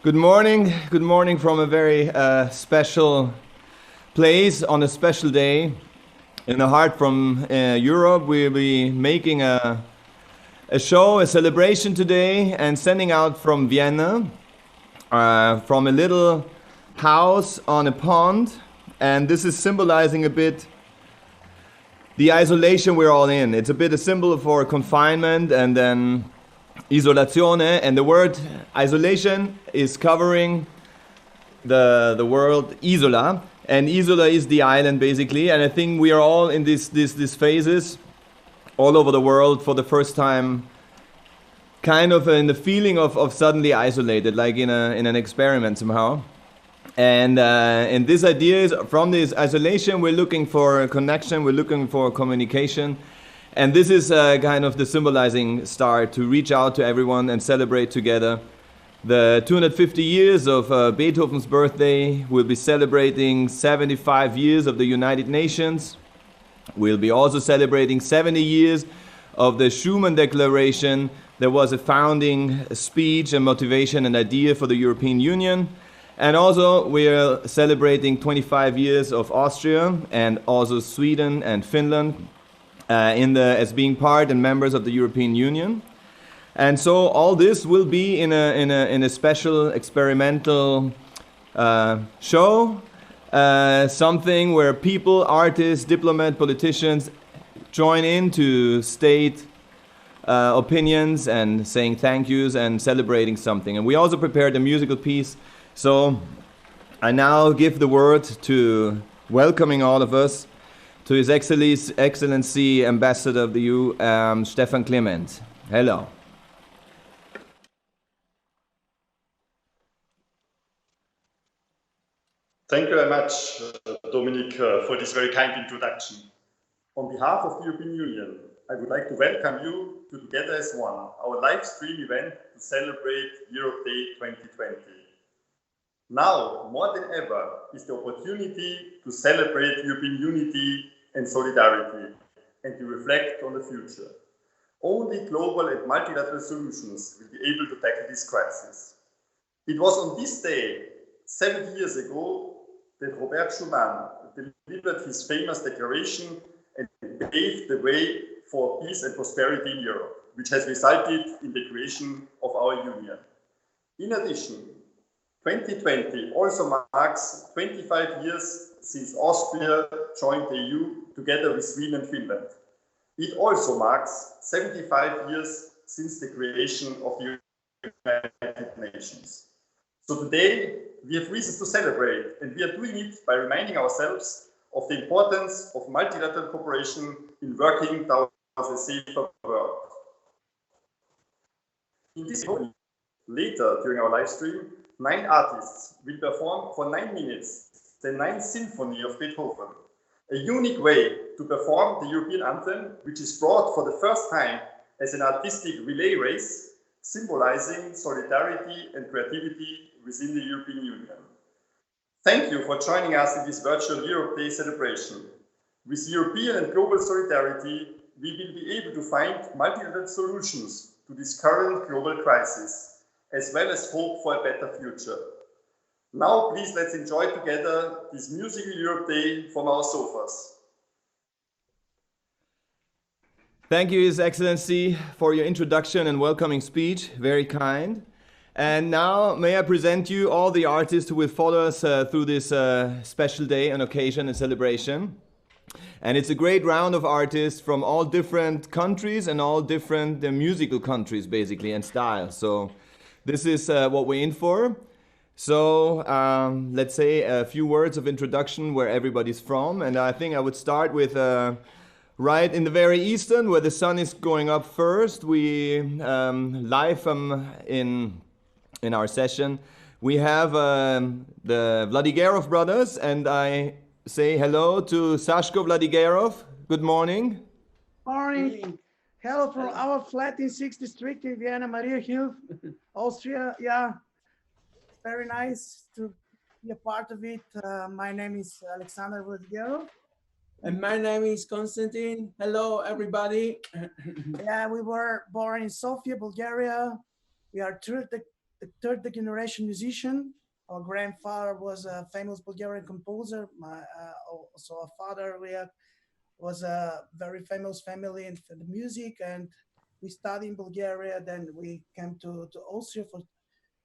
Good morning. Good morning from a very special place on a special day. In the heart from Europe, we'll be making a show, a celebration today, and sending out from Vienna, from a little house on a pond. And this is symbolizing a bit the isolation we're all in. It's a bit a symbol for confinement and then isolazione, and the word isolation is covering the word isola, and isola is the island basically. And I think we are all in these phases all over the world for the first time, kind of in the feeling of suddenly isolated, like in an experiment somehow. And this idea is from this isolation we're looking for connection, we're looking for communication. And this is kind of the symbolizing start to reach out to everyone and celebrate together. The 250 years of Beethoven's birthday. We'll be celebrating 75 years of the United Nations. We'll be also celebrating 70 years of the Schuman Declaration. There was a founding speech and motivation and idea for the European Union. And also we're celebrating 25 years of Austria and also Sweden and Finland as being part and members of the European Union. And so all this will be in a special experimental show, something where people, artists, diplomats, politicians join in to state opinions and saying thank yous and celebrating something. And we also prepared a musical piece. So I now give the word to welcoming all of us to His Excellency Ambassador of the EU, Stefan Clement. Hello. Thank you very much, Dominic, for this very kind introduction. On behalf of the European Union, I would like to welcome you to Together as One, our live stream event to celebrate Europe Day 2020. Now, more than ever, is the opportunity to celebrate European unity and solidarity and to reflect on the future. Only global and multilateral solutions will be able to tackle this crisis. It was on this day, 70 years ago, that Robert Schuman delivered his famous declaration and paved the way for peace and prosperity in Europe, which has resulted in the creation of our union. In addition, 2020 also marks 25 years since Austria joined the EU together with Sweden and Finland. It also marks 75 years since the creation of the United Nations. So today we have reasons to celebrate, and we are doing it by reminding ourselves of the importance of multilateral cooperation in working towards a safer world. In this moment, later during our live stream, 9 artists will perform for 9 minutes the Ninth Symphony of Beethoven, a unique way to perform the European anthem, which is brought for the first time as an artistic relay race, symbolizing solidarity and creativity within the European Union. Thank you for joining us in this virtual Europe Day celebration. With European and global solidarity, we will be able to find multilateral solutions to this current global crisis, as well as hope for a better future. Now, please let's enjoy together this musical Europe Day from our sofas. Thank you, His Excellency, for your introduction and welcoming speech. Very kind. And now, may I present you all the artists who will follow us through this special day and occasion and celebration. And it's a great round of artists from all different countries and all different musical countries, basically, and styles. So this is what we're in for. So let's say a few words of introduction where everybody's from. And I think I would start with right in the very eastern, where the sun is going up first. We live in our session. We have the Vladigerov brothers, and I say hello to Sashko Vladigerov. Good morning. Morning. Hello from our flat in 6th District in Vienna, Mariahilf, Austria. Yeah, very nice to be a part of it. My name is Alexander Vladigerov. And my name is Konstantin. Hello, everybody. Yeah, we were born in Sofia, Bulgaria. We are the third generation musician. Our grandfather was a famous Bulgarian composer. Also our father was a very famous family in the music, and we studied in Bulgaria. Then we came to Austria for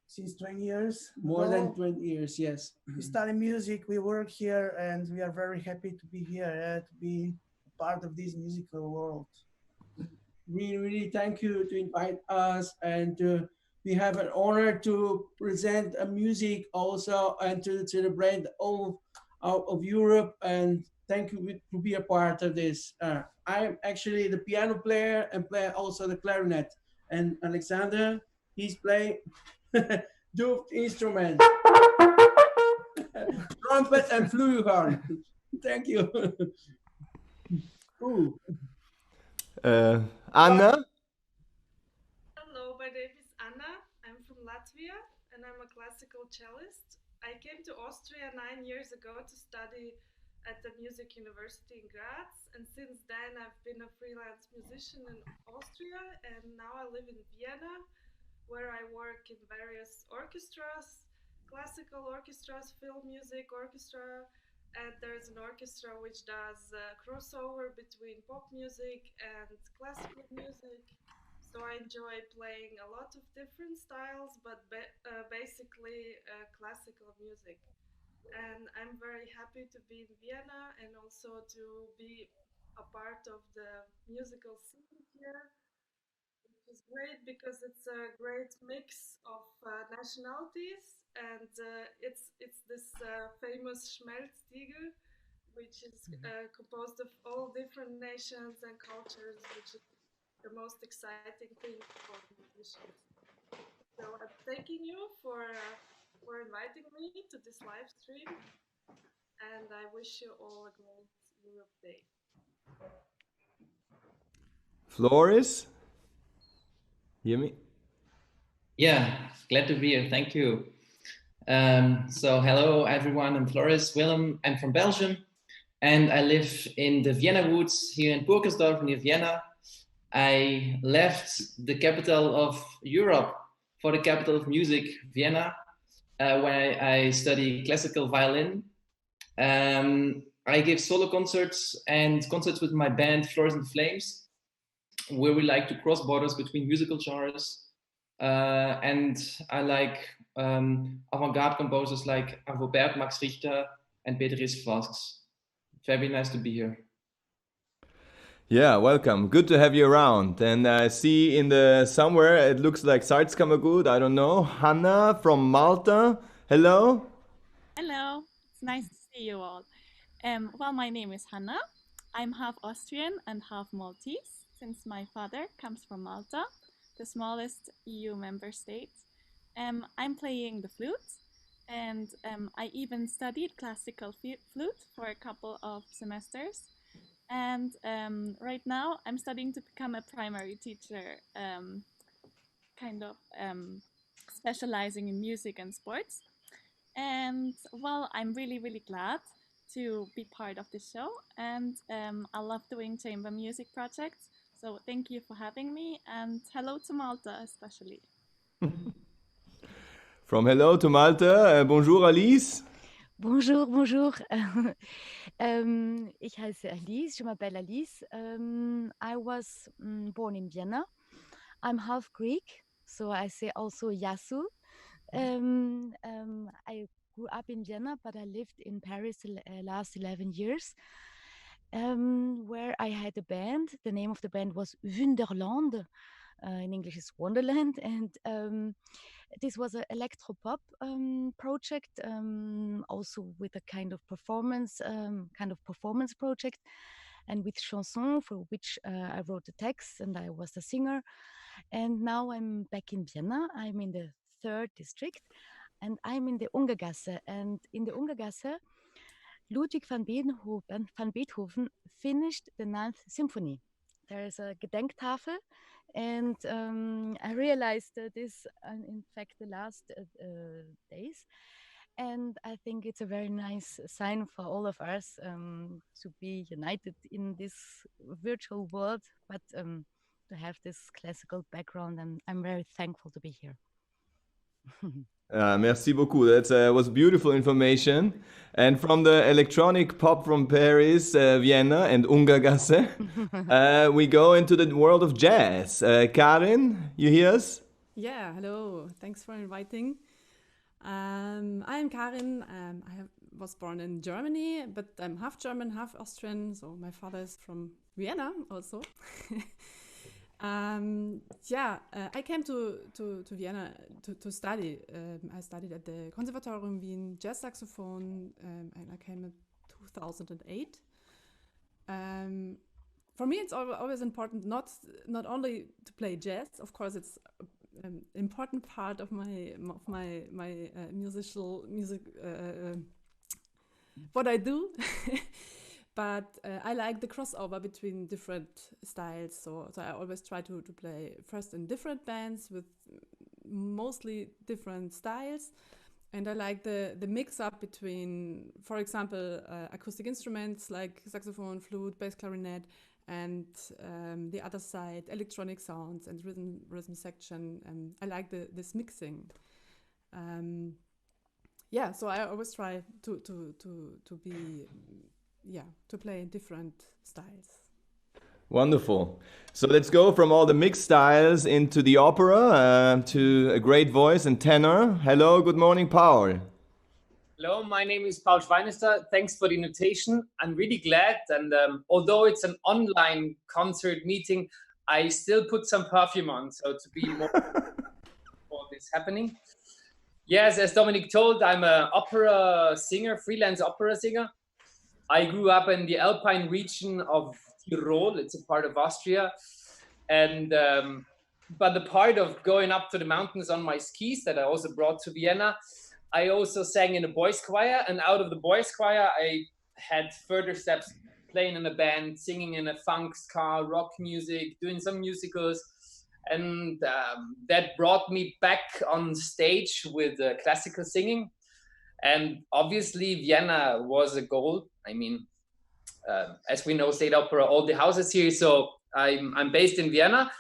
since 20 years. More than ago. 20 years, yes. We study music, we work here, and we are very happy to be here, to be part of this musical world. We really thank you to invite us, and we have an honor to present a music also and to celebrate all of Europe. And thank you to be a part of this. I'm actually the piano player and play also the clarinet. And Alexander, he's playing doof instrument, trumpet and flugelhorn. Thank you. Ooh. Anna? Hello, my name is Anna. I'm from Latvia and I'm a classical cellist. I came to Austria 9 years ago to study at the Music University in Graz, and since then I've been a freelance musician in Austria, and now I live in Vienna, where I work in various orchestras, classical orchestras, film music orchestra, and there's an orchestra which does crossover between pop music and classical music. So I enjoy playing a lot of different styles, but basically classical music. And I'm very happy to be in Vienna and also to be a part of the musical scene here, which is great because it's a great mix of nationalities, and it's this famous Schmelztiegel, which is composed of all different nations and cultures, which is the most exciting thing for musicians. So I'm thanking you for inviting me to this live stream, and I wish you all a great Europe Day. Floris? Hear me? Yeah, glad to be here. Thank you. So hello everyone, I'm Floris Willem. I'm from Belgium and I live in the Vienna Woods here in Burkersdorf near Vienna. I left the capital of Europe for the capital of music, Vienna, where I study classical violin. I give solo concerts and concerts with my band Floris and the Flames, where we like to cross borders between musical genres. And I like avant-garde composers like Arvo Pärt, Max Richter, and Beatrice Vasks. Very nice to be here. Yeah, welcome. Good to have you around. And I see in the somewhere it looks like Salzkammergut. I don't know. Hanna from Malta. Hello. Hello. It's nice to see you all. Well, my name is Hanna. I'm half Austrian and half Maltese, since my father comes from Malta, the smallest EU member state. I'm playing the flute, and I even studied classical flute for a couple of semesters. And right now I'm studying to become a primary teacher, kind of specializing in music and sports. And well, I'm really, really glad to be part of this show, and I love doing chamber music projects. So thank you for having me, and hello to Malta especially. From hello to Malta. Bonjour Alice. Bonjour, bonjour. Ich heiße Alice, je m'appelle Alice. I was born in Vienna. I'm half Greek, so I say also Yasu. I grew up in Vienna, but I lived in Paris the last 11 years, where I had a band. The name of the band was Wunderland. In English, it's Wonderland, and this was an electropop project, also with a kind of performance project, and with chanson, for which I wrote the text and I was the singer. And now I'm back in Vienna. I'm in the 3rd district, and I'm in the Ungergasse. And in the Ungergasse, Ludwig van Beethoven finished the 9th Symphony. There is a Gedenktafel, and I realized this in fact the last days, and I think it's a very nice sign for all of us to be united in this virtual world, but to have this classical background, and I'm very thankful to be here. Merci beaucoup. That was beautiful information. And from the electronic pop from Paris, Vienna, and Ungargasse, we go into the world of jazz. Karin, you hear us? Yeah, hello. Thanks for inviting. I'm Karin. Was born in Germany, but I'm half German, half Austrian. So my father is from Vienna also. I came to Vienna to study. I studied at the Konservatorium Wien jazz saxophone, and I came in 2008. For me, it's always important not only to play jazz. Of course, it's an important part of my music what I do. But I like the crossover between different styles. So I always try to play first in different bands with mostly different styles. And I like the mix up between, for example, acoustic instruments like saxophone, flute, bass clarinet, and the other side, electronic sounds and rhythm section. And I like this mixing. So I always try to play in different styles. Wonderful. So let's go from all the mixed styles into the opera, to a great voice and tenor. Hello, good morning, Paul. Hello, my name is Paul Schweinester. Thanks for the invitation. I'm really glad. And although it's an online concert meeting, I still put some perfume on. So to be more for this happening. Yes, as Dominic told, I'm an opera singer, freelance opera singer. I grew up in the Alpine region of Tyrol. It's a part of Austria. And but the part of going up to the mountains on my skis that I also brought to Vienna, I also sang in a boys' choir. And out of the boys' choir, I had further steps playing in a band, singing in a funk, ska, rock music, doing some musicals. And that brought me back on stage with classical singing. And obviously, Vienna was a goal. I mean, as we know, State Opera, all the houses here. So I'm based in Vienna,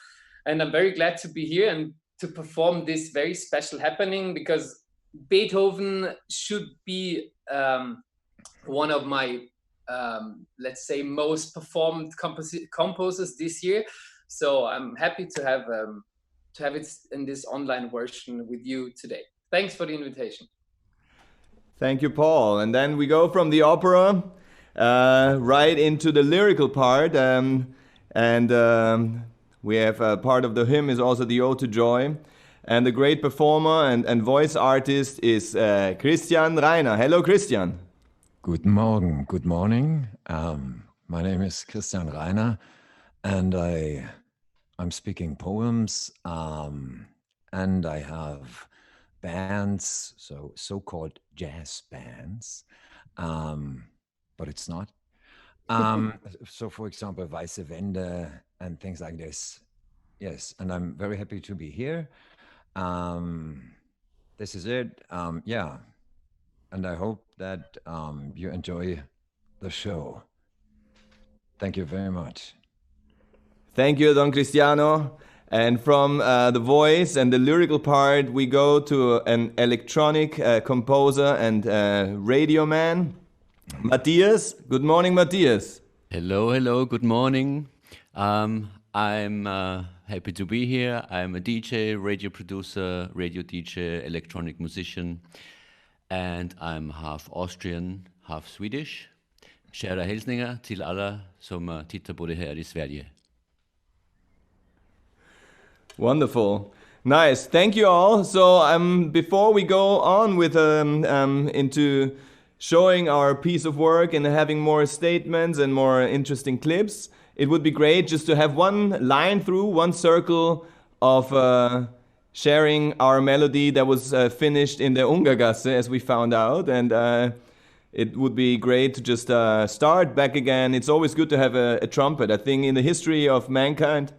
and I'm very glad to be here and to perform this very special happening, because Beethoven should be one of my, let's say, most performed composers this year. So I'm happy to have it in this online version with you today. Thanks for the invitation. Thank you, Paul. And then we go from the opera right into the lyrical part. We have part of the hymn is also the Ode to Joy. And the great performer and voice artist is Christian Reiner. Hello, Christian. Guten Morgen, good morning. My name is Christian Reiner, and I'm speaking poems, and I have bands, so-called jazz bands, but it's not. So, for example, Weiße Wände and things like this. Yes, and I'm very happy to be here. This is it. And I hope that you enjoy the show. Thank you very much. Thank you, Don Cristiano. And from the voice and the lyrical part, we go to an electronic composer and radio man, Matthias. Good morning, Matthias. Hello, good morning. I'm happy to be here. I'm a DJ, radio producer, radio DJ, electronic musician, and I'm half Austrian, half Swedish. Kära hälsningar till alla som tittar på det här i Sverige. Wonderful. Nice. Thank you all. So before we go on with into showing our piece of work and having more statements and more interesting clips, it would be great just to have one line through, one circle of sharing our melody that was finished in the Ungargasse, as we found out. And it would be great to just start back again. It's always good to have a trumpet. I think in the history of mankind,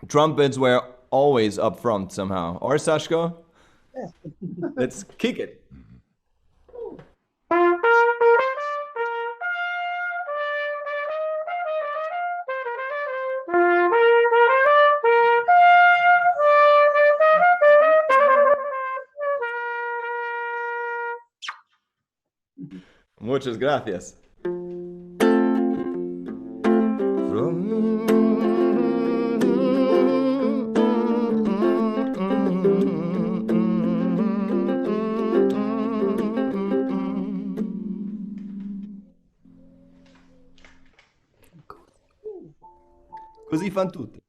trumpets were always up front somehow. Or Sashko? Yes. Let's kick it. Muchas gracias. Così fan tutti.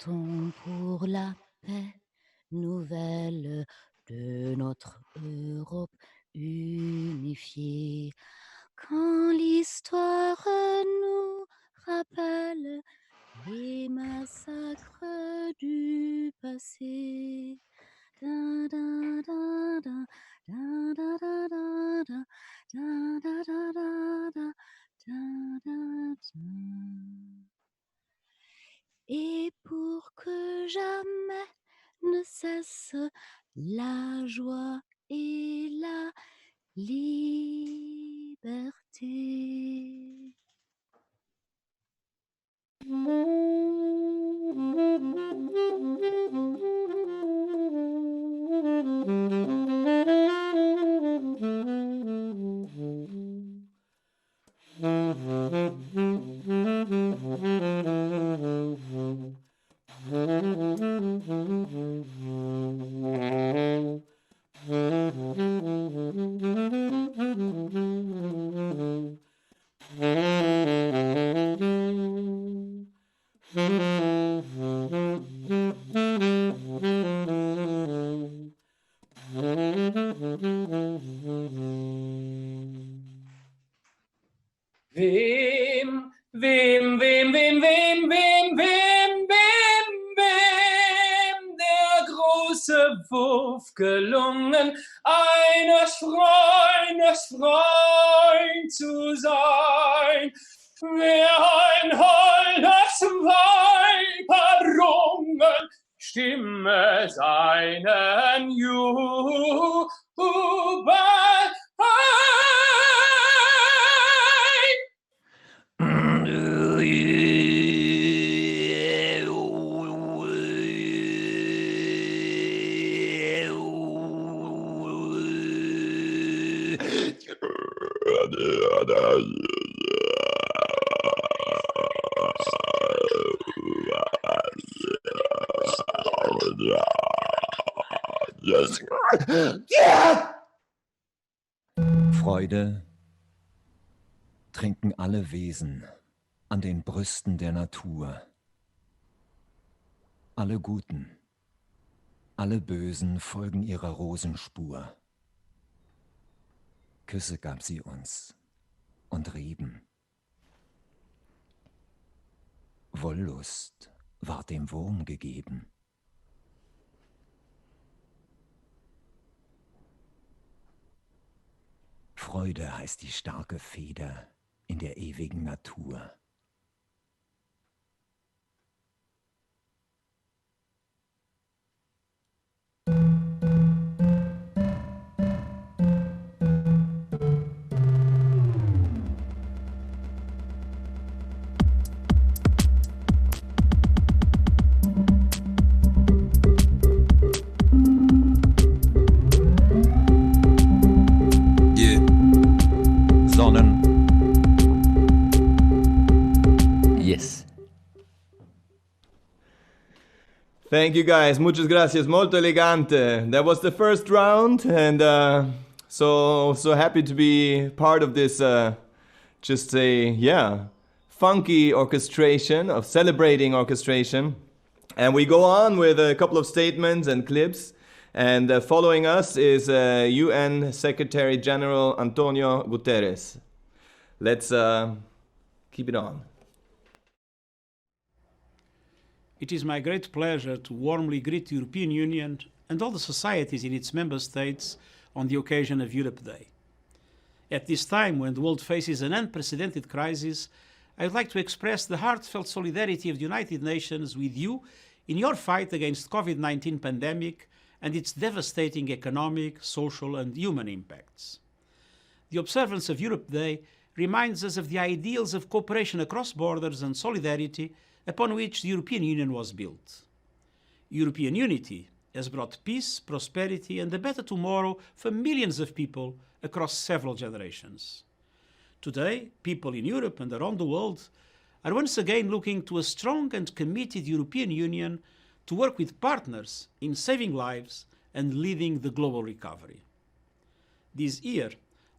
Chantons pour la paix, nouvelle de notre Europe unifiée. Quand l'histoire nous rappelle les massacres du passé. Da, da, da, da, da, da, da, da, da, da, da, da, da, da, da, da, da. Et pour que jamais ne cesse la joie et la liberté. Wem der große Wurf gelungen, eines Freund zu sein. Wer ein holdes Weib errungen, stimme seinen Jubel Freude trinken alle Wesen an den Brüsten der Natur. Alle Guten, Alle Bösen folgen ihrer Rosenspur. Küsse gab sie uns und Reben. Wollust ward dem Wurm gegeben. Freude heißt die starke Feder in der ewigen Natur. Sonnen. Yes. Thank you guys, muchas gracias, molto elegante. That was the first round, and so happy to be part of this, just a funky orchestration, of celebrating orchestration. And we go on with a couple of statements and clips, and following us is UN Secretary General Antonio Guterres. Let's keep it on. It is my great pleasure to warmly greet the European Union and all the societies in its member states on the occasion of Europe Day. At this time, when the world faces an unprecedented crisis, I would like to express the heartfelt solidarity of the United Nations with you in your fight against COVID-19 pandemic and its devastating economic, social, and human impacts. The observance of Europe Day reminds us of the ideals of cooperation across borders and solidarity upon which the European Union was built. European unity has brought peace, prosperity, and a better tomorrow for millions of people across several generations. Today, people in Europe and around the world are once again looking to a strong and committed European Union to work with partners in saving lives and leading the global recovery. This year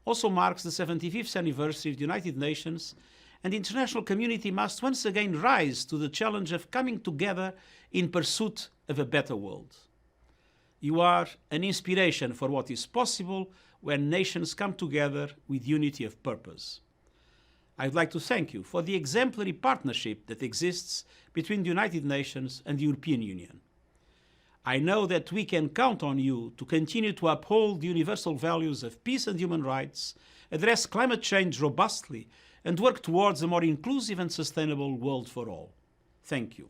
also marks the 75th anniversary of the United Nations, and the international community must once again rise to the challenge of coming together in pursuit of a better world. You are an inspiration for what is possible when nations come together with unity of purpose. I would like to thank you for the exemplary partnership that exists between the United Nations and the European Union. I know that we can count on you to continue to uphold the universal values of peace and human rights, address climate change robustly, and work towards a more inclusive and sustainable world for all. Thank you.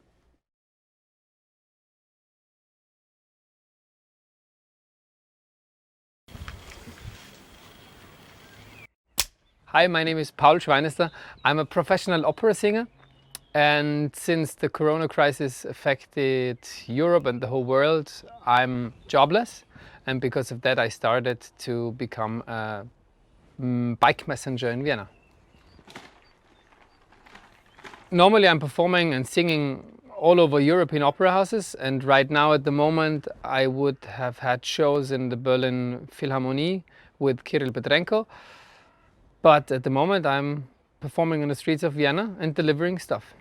Hi, my name is Paul Schweinester. I'm a professional opera singer, and since the corona crisis affected Europe and the whole world, I'm jobless, and because of that I started to become a bike messenger in Vienna. Normally I'm performing and singing all over Europe in opera houses, and right now at the moment I would have had shows in the Berlin Philharmonie with Kirill Petrenko, but at the moment I'm performing on the streets of Vienna and delivering stuff.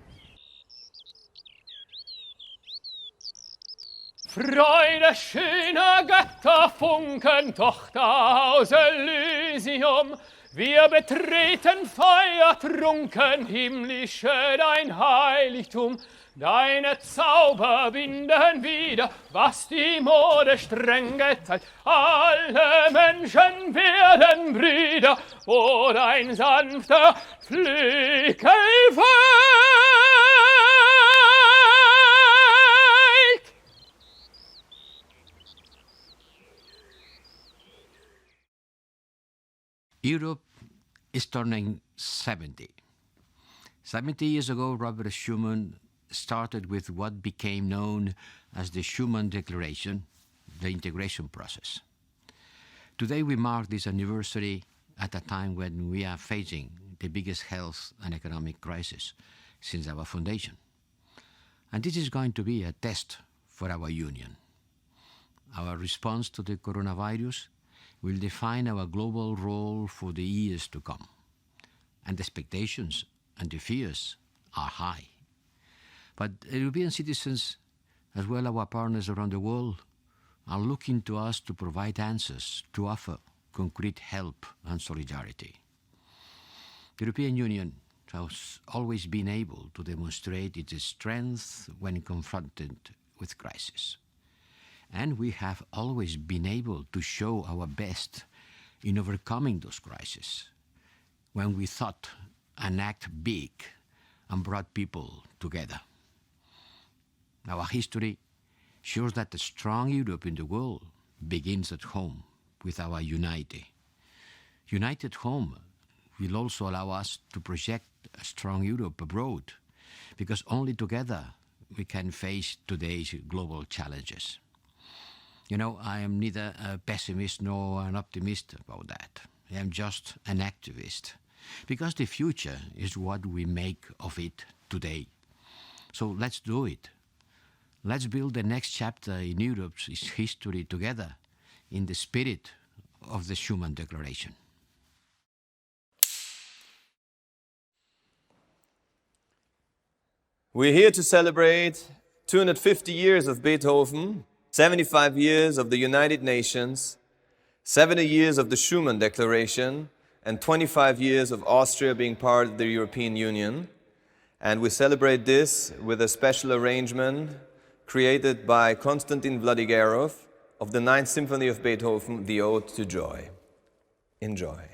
Freude schöner Götterfunken, Tochter aus Elysium, wir betreten feuertrunken, himmlische dein Heiligtum. Deine Zauber binden wieder, was die Mode streng geteilt. Alle Menschen werden Brüder, wo dein sanfter Flügel fällt. Europe is turning 70. 70 years ago, Robert Schuman started with what became known as the Schuman Declaration, the integration process. Today we mark this anniversary at a time when we are facing the biggest health and economic crisis since our foundation. And this is going to be a test for our union. Our response to the coronavirus will define our global role for the years to come. And the expectations and the fears are high. But European citizens, as well as our partners around the world, are looking to us to provide answers, to offer concrete help and solidarity. The European Union has always been able to demonstrate its strength when confronted with crisis. And we have always been able to show our best in overcoming those crises when we thought and act big and brought people together. Our history shows that a strong Europe in the world begins at home with our unity. United home will also allow us to project a strong Europe abroad, because only together we can face today's global challenges. You know, I am neither a pessimist nor an optimist about that. I am just an activist, because the future is what we make of it today. So let's do it. Let's build the next chapter in Europe's history together in the spirit of the Schuman Declaration. We're here to celebrate 250 years of Beethoven, 75 years of the United Nations, 70 years of the Schuman Declaration, and 25 years of Austria being part of the European Union. And we celebrate this with a special arrangement created by Konstantin Vladigerov of the Ninth Symphony of Beethoven, the Ode to Joy. Enjoy.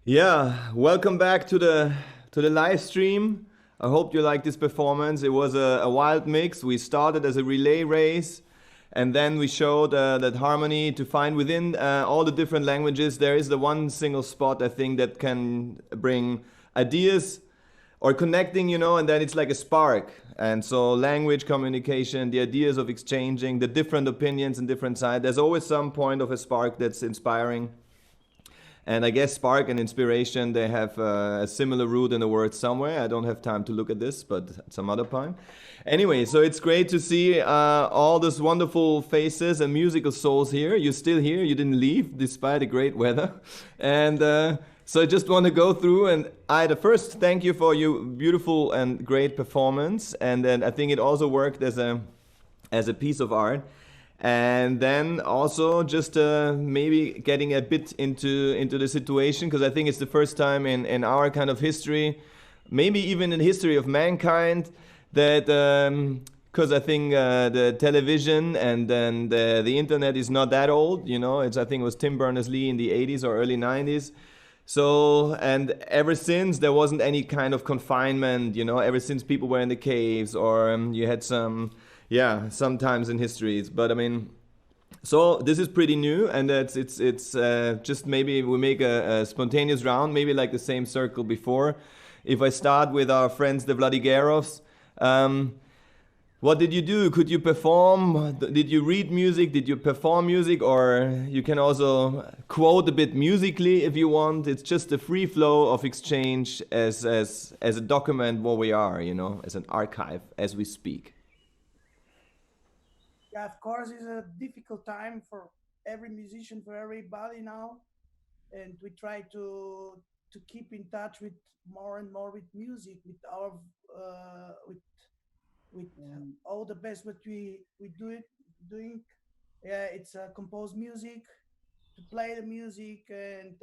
Yeah, welcome back to the live stream. I hope you like this performance. It was a wild mix. We started as a relay race, and then we showed that harmony to find within all the different languages. There is the one single spot, I think, that can bring ideas or connecting, you know, and then it's like a spark. And so language, communication, the ideas of exchanging, the different opinions and different sides. There's always some point of a spark that's inspiring. And I guess spark and inspiration, they have a similar root in the word somewhere. I don't have time to look at this, but at some other time. Anyway, so it's great to see all those wonderful faces and musical souls here. You're still here. You didn't leave despite the great weather. And so I just want to go through, and first thank you for your beautiful and great performance. And then I think it also worked as a piece of art. And then also just maybe getting a bit into the situation, because I think it's the first time in our kind of history, maybe even in the history of mankind, that because I think the television and then the internet is not that old, you know. I think it was Tim Berners-Lee in the 80s or early 90s. So, and ever since there wasn't any kind of confinement, you know, ever since people were in the caves or you had sometimes in histories. But I mean, so this is pretty new, and it's just maybe we make a spontaneous round, maybe like the same circle before. If I start with our friends, the Vladigerovs, what did you do? Could you perform? Did you read music? Did you perform music? Or you can also quote a bit musically if you want. It's just a free flow of exchange as a document what we are, you know, as an archive as we speak. Yeah, of course, it's a difficult time for every musician, for everybody now, and we try to keep in touch with more and more with music, with our with all the best what we doing. Yeah, it's compose music, to play the music, and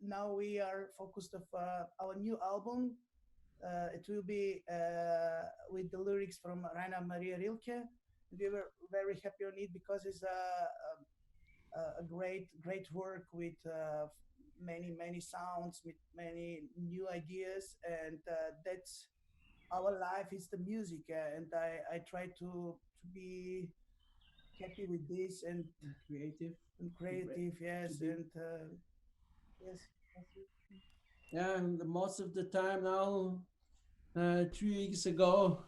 now we are focused of our new album. It will be with the lyrics from Rainer Maria Rilke. We were very happy on it because it's a great work with many sounds, with many new ideas, and that's our life is the music, and I try to be happy with this and creative, yes, and yes. Yeah, and most of the time now, 3 weeks ago,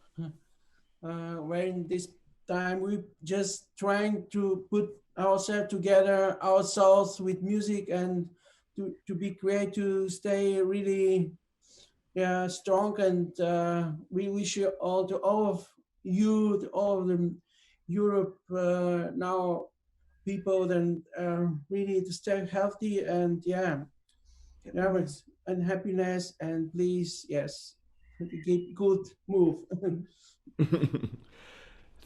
when this time we just trying to put ourselves together, ourselves with music, and to be creative, to stay really strong. And we wish you all of you, to all of the Europe now people, then really to stay healthy and and happiness, and please keep good move.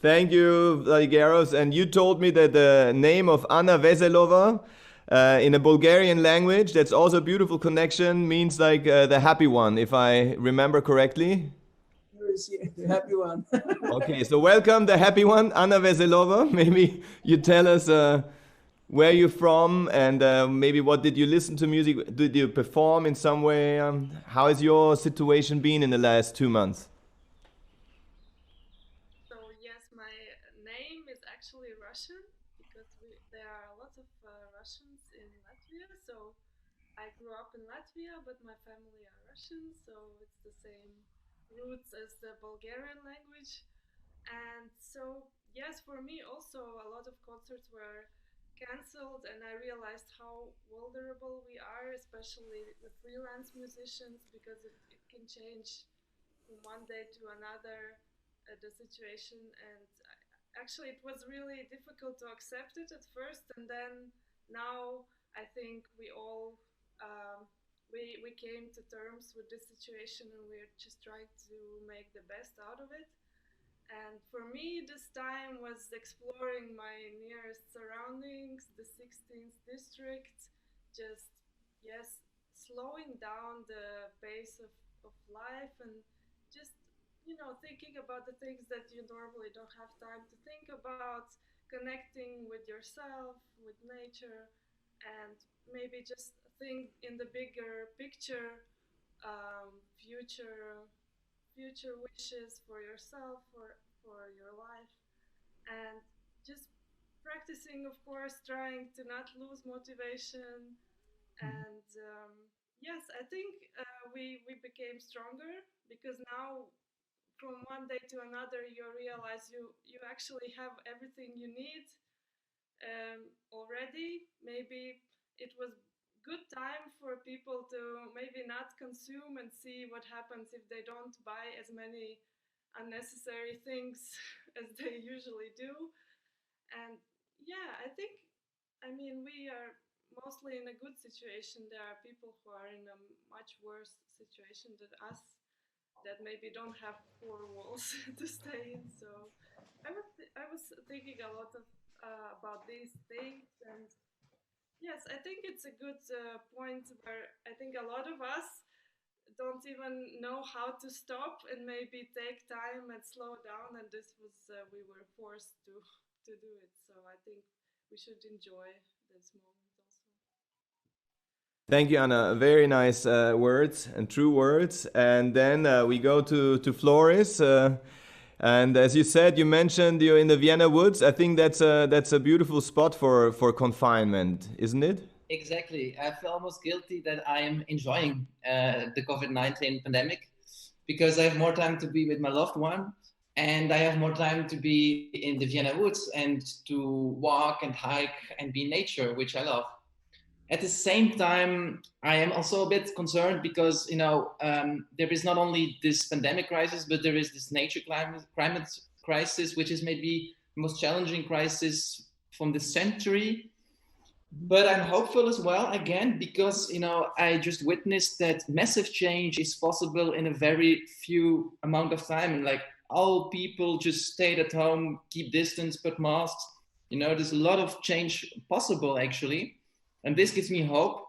Thank you, Vladigeros. And you told me that the name of Anna Veselova in a Bulgarian language, that's also a beautiful connection, means like the happy one, if I remember correctly. The happy one. Okay, so welcome, the happy one, Anna Veselova. Maybe you tell us where you're from, and maybe what did you listen to music? Did you perform in some way? How has your situation been in the last 2 months? Actually Russian, because there are a lot of Russians in Latvia. So I grew up in Latvia, but my family are Russian, so it's the same roots as the Bulgarian language. And so yes, for me also a lot of concerts were cancelled, and I realized how vulnerable we are, especially the freelance musicians, because it can change from one day to another, the situation. And actually it was really difficult to accept it at first, and then now I think we all we came to terms with this situation, and we're just trying to make the best out of it. And for me this time was exploring my nearest surroundings, the 16th district, just slowing down the pace of life, and just thinking about the things that you normally don't have time to think about, connecting with yourself, with nature, and maybe just think in the bigger picture, future wishes for yourself, for your life, and just practicing, of course, trying to not lose motivation. And yes, I think we became stronger because now from one day to another you realize you actually have everything you need already. Maybe it was good time for people to maybe not consume and see what happens if they don't buy as many unnecessary things as they usually do. And yeah, I mean, we are mostly in a good situation. There are people who are in a much worse situation than us that maybe don't have four walls to stay in. So I was thinking a lot about these things, and yes, I think it's a good point where I think a lot of us don't even know how to stop and maybe take time and slow down. And this was we were forced to do it. So I think we should enjoy this moment also. Thank you, Anna. Very nice words and true words. And then we go to Floris. And as you said, you mentioned you're in the Vienna woods. I think that's a beautiful spot for confinement, isn't it? Exactly. I feel almost guilty that I am enjoying the COVID-19 pandemic because I have more time to be with my loved one, and I have more time to be in the Vienna woods and to walk and hike and be in nature, which I love. At the same time, I am also a bit concerned because, there is not only this pandemic crisis, but there is this nature climate crisis, which is maybe the most challenging crisis from the century. But I'm hopeful as well, again, because, I just witnessed that massive change is possible in a very few amount of time. And like all people just stayed at home, keep distance, put masks. There's a lot of change possible, actually. And this gives me hope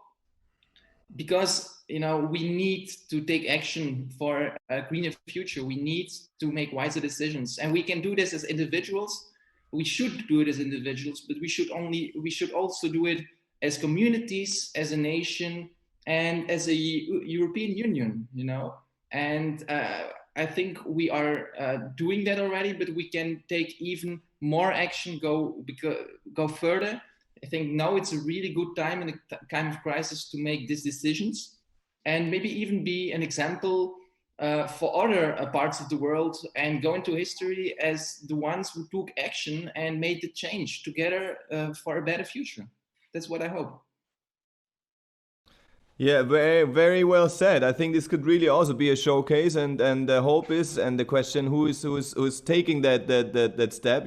because, we need to take action for a greener future. We need to make wiser decisions, and we can do this as individuals. We should do it as individuals, but we should also do it as communities, as a nation, and as a European Union, And I think we are doing that already, but we can take even more action, go further. I think now it's a really good time in a time of crisis to make these decisions and maybe even be an example for other parts of the world and go into history as the ones who took action and made the change together for a better future. That's what I hope. Yeah, very, very well said. I think this could really also be a showcase, and the hope is, and the question who is taking that step,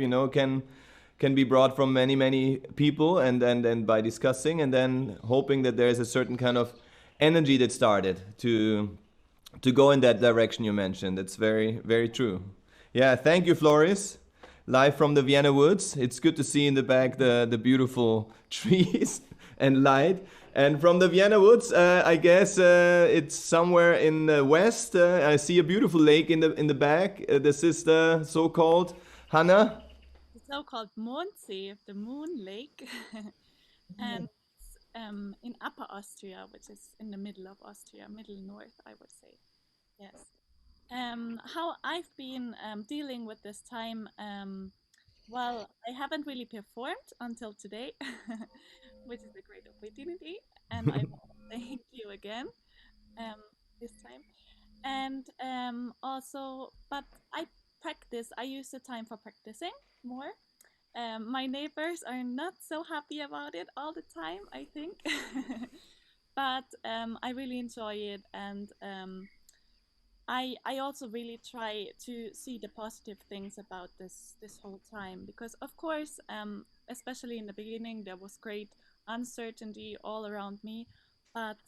can be brought from many people, and by discussing and then hoping that there is a certain kind of energy that started to go in that direction you mentioned. That's very, very true. Yeah, thank you, Floris. Live from the Vienna woods. It's good to see in the back the beautiful trees and light. And from the Vienna woods, I guess it's somewhere in the west. I see a beautiful lake in the back. This is the so-called Hannah. So-called Mondsee, the Moon Lake, and in Upper Austria, which is in the middle of Austria, middle north, I would say. Yes. How I've been dealing with this time, well, I haven't really performed until today, which is a great opportunity, and I want to thank you again this time. And also, but I use the time for practicing more. My neighbors are not so happy about it all the time, I think. But I really enjoy it, and I also really try to see the positive things about this whole time, because of course, especially in the beginning, there was great uncertainty all around me, but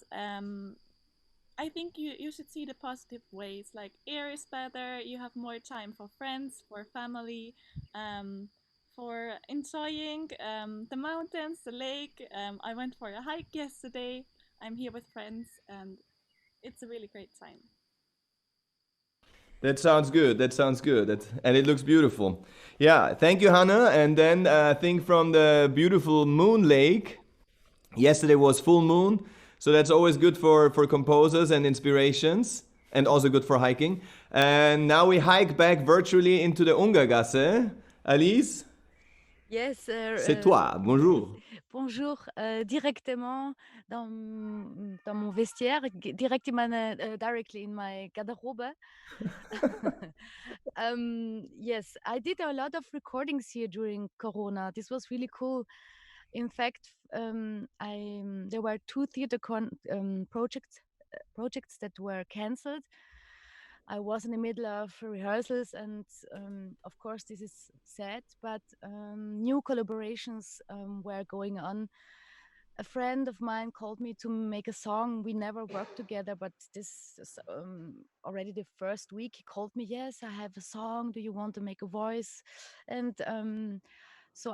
I think you should see the positive ways, like air is better, you have more time for friends, for family, for enjoying the mountains, the lake. I went for a hike yesterday. I'm here with friends, and it's a really great time. That sounds good. And it looks beautiful. Yeah, thank you, Hannah. And then I think from the beautiful Moon Lake, yesterday was full moon. So that's always good for composers and inspirations, and also good for hiking. And now we hike back virtually into the Ungargasse. Alice, Yes, c'est toi. Bonjour. Bonjour, directement dans mon vestiaire, directly in my garderobe. Yes, I did a lot of recordings here during Corona. This was really cool. In fact, there were 2 theater projects that were cancelled. I was in the middle of rehearsals, and of course, this is sad, but new collaborations were going on. A friend of mine called me to make a song. We never worked together, but this is already the first week. He called me, yes, I have a song. Do you want to make a voice? And so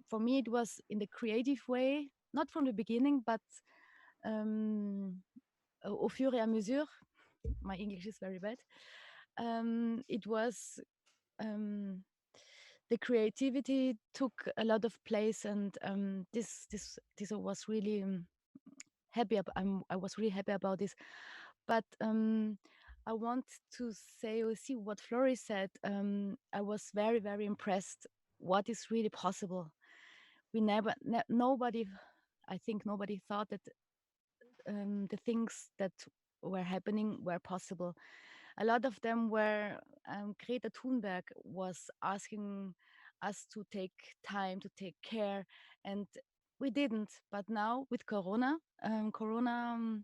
for me, it was in the creative way, not from the beginning, but au fur et à mesure. My English is very bad. It was the creativity took a lot of place, and this was really happy. I was really happy about this. But I want to say or see what Floris said. I was very, very impressed. What is really possible? We nobody, I think nobody thought that the things that were happening were possible. A lot of them were, Greta Thunberg was asking us to take time, to take care, and we didn't. But now with Corona, Corona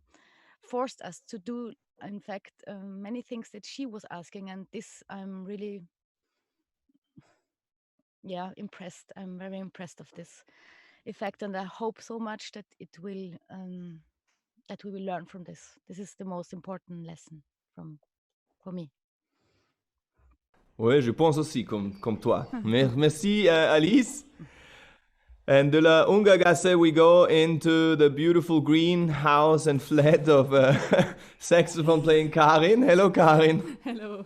forced us to do, in fact, many things that she was asking, and this I'm really, impressed. I'm very impressed of this effect, and I hope so much that it will, that we will learn from this. This is the most important lesson for me. Oui, je pense aussi comme toi. Merci, Alice. And de la Ungargasse, we go into the beautiful greenhouse and flat of saxophone playing Karin. Hello, Karin. Hello.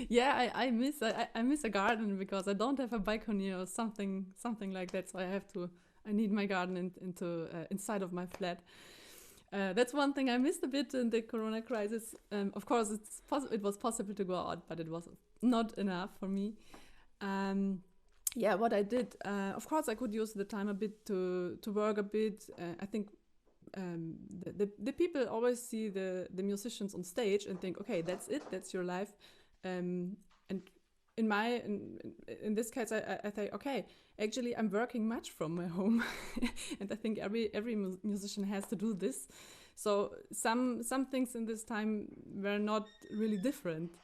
Yeah, I miss a garden because I don't have a balcony or something like that. So I need my garden inside of my flat. That's one thing I missed a bit in the Corona crisis. Of course, it was possible to go out, but it was not enough for me. What I did, of course, I could use the time a bit to work a bit. I think the people always see the musicians on stage and think, okay, that's it, that's your life. And in this case, I think, okay, actually, I'm working much from my home, and I think every musician has to do this. So some things in this time were not really different,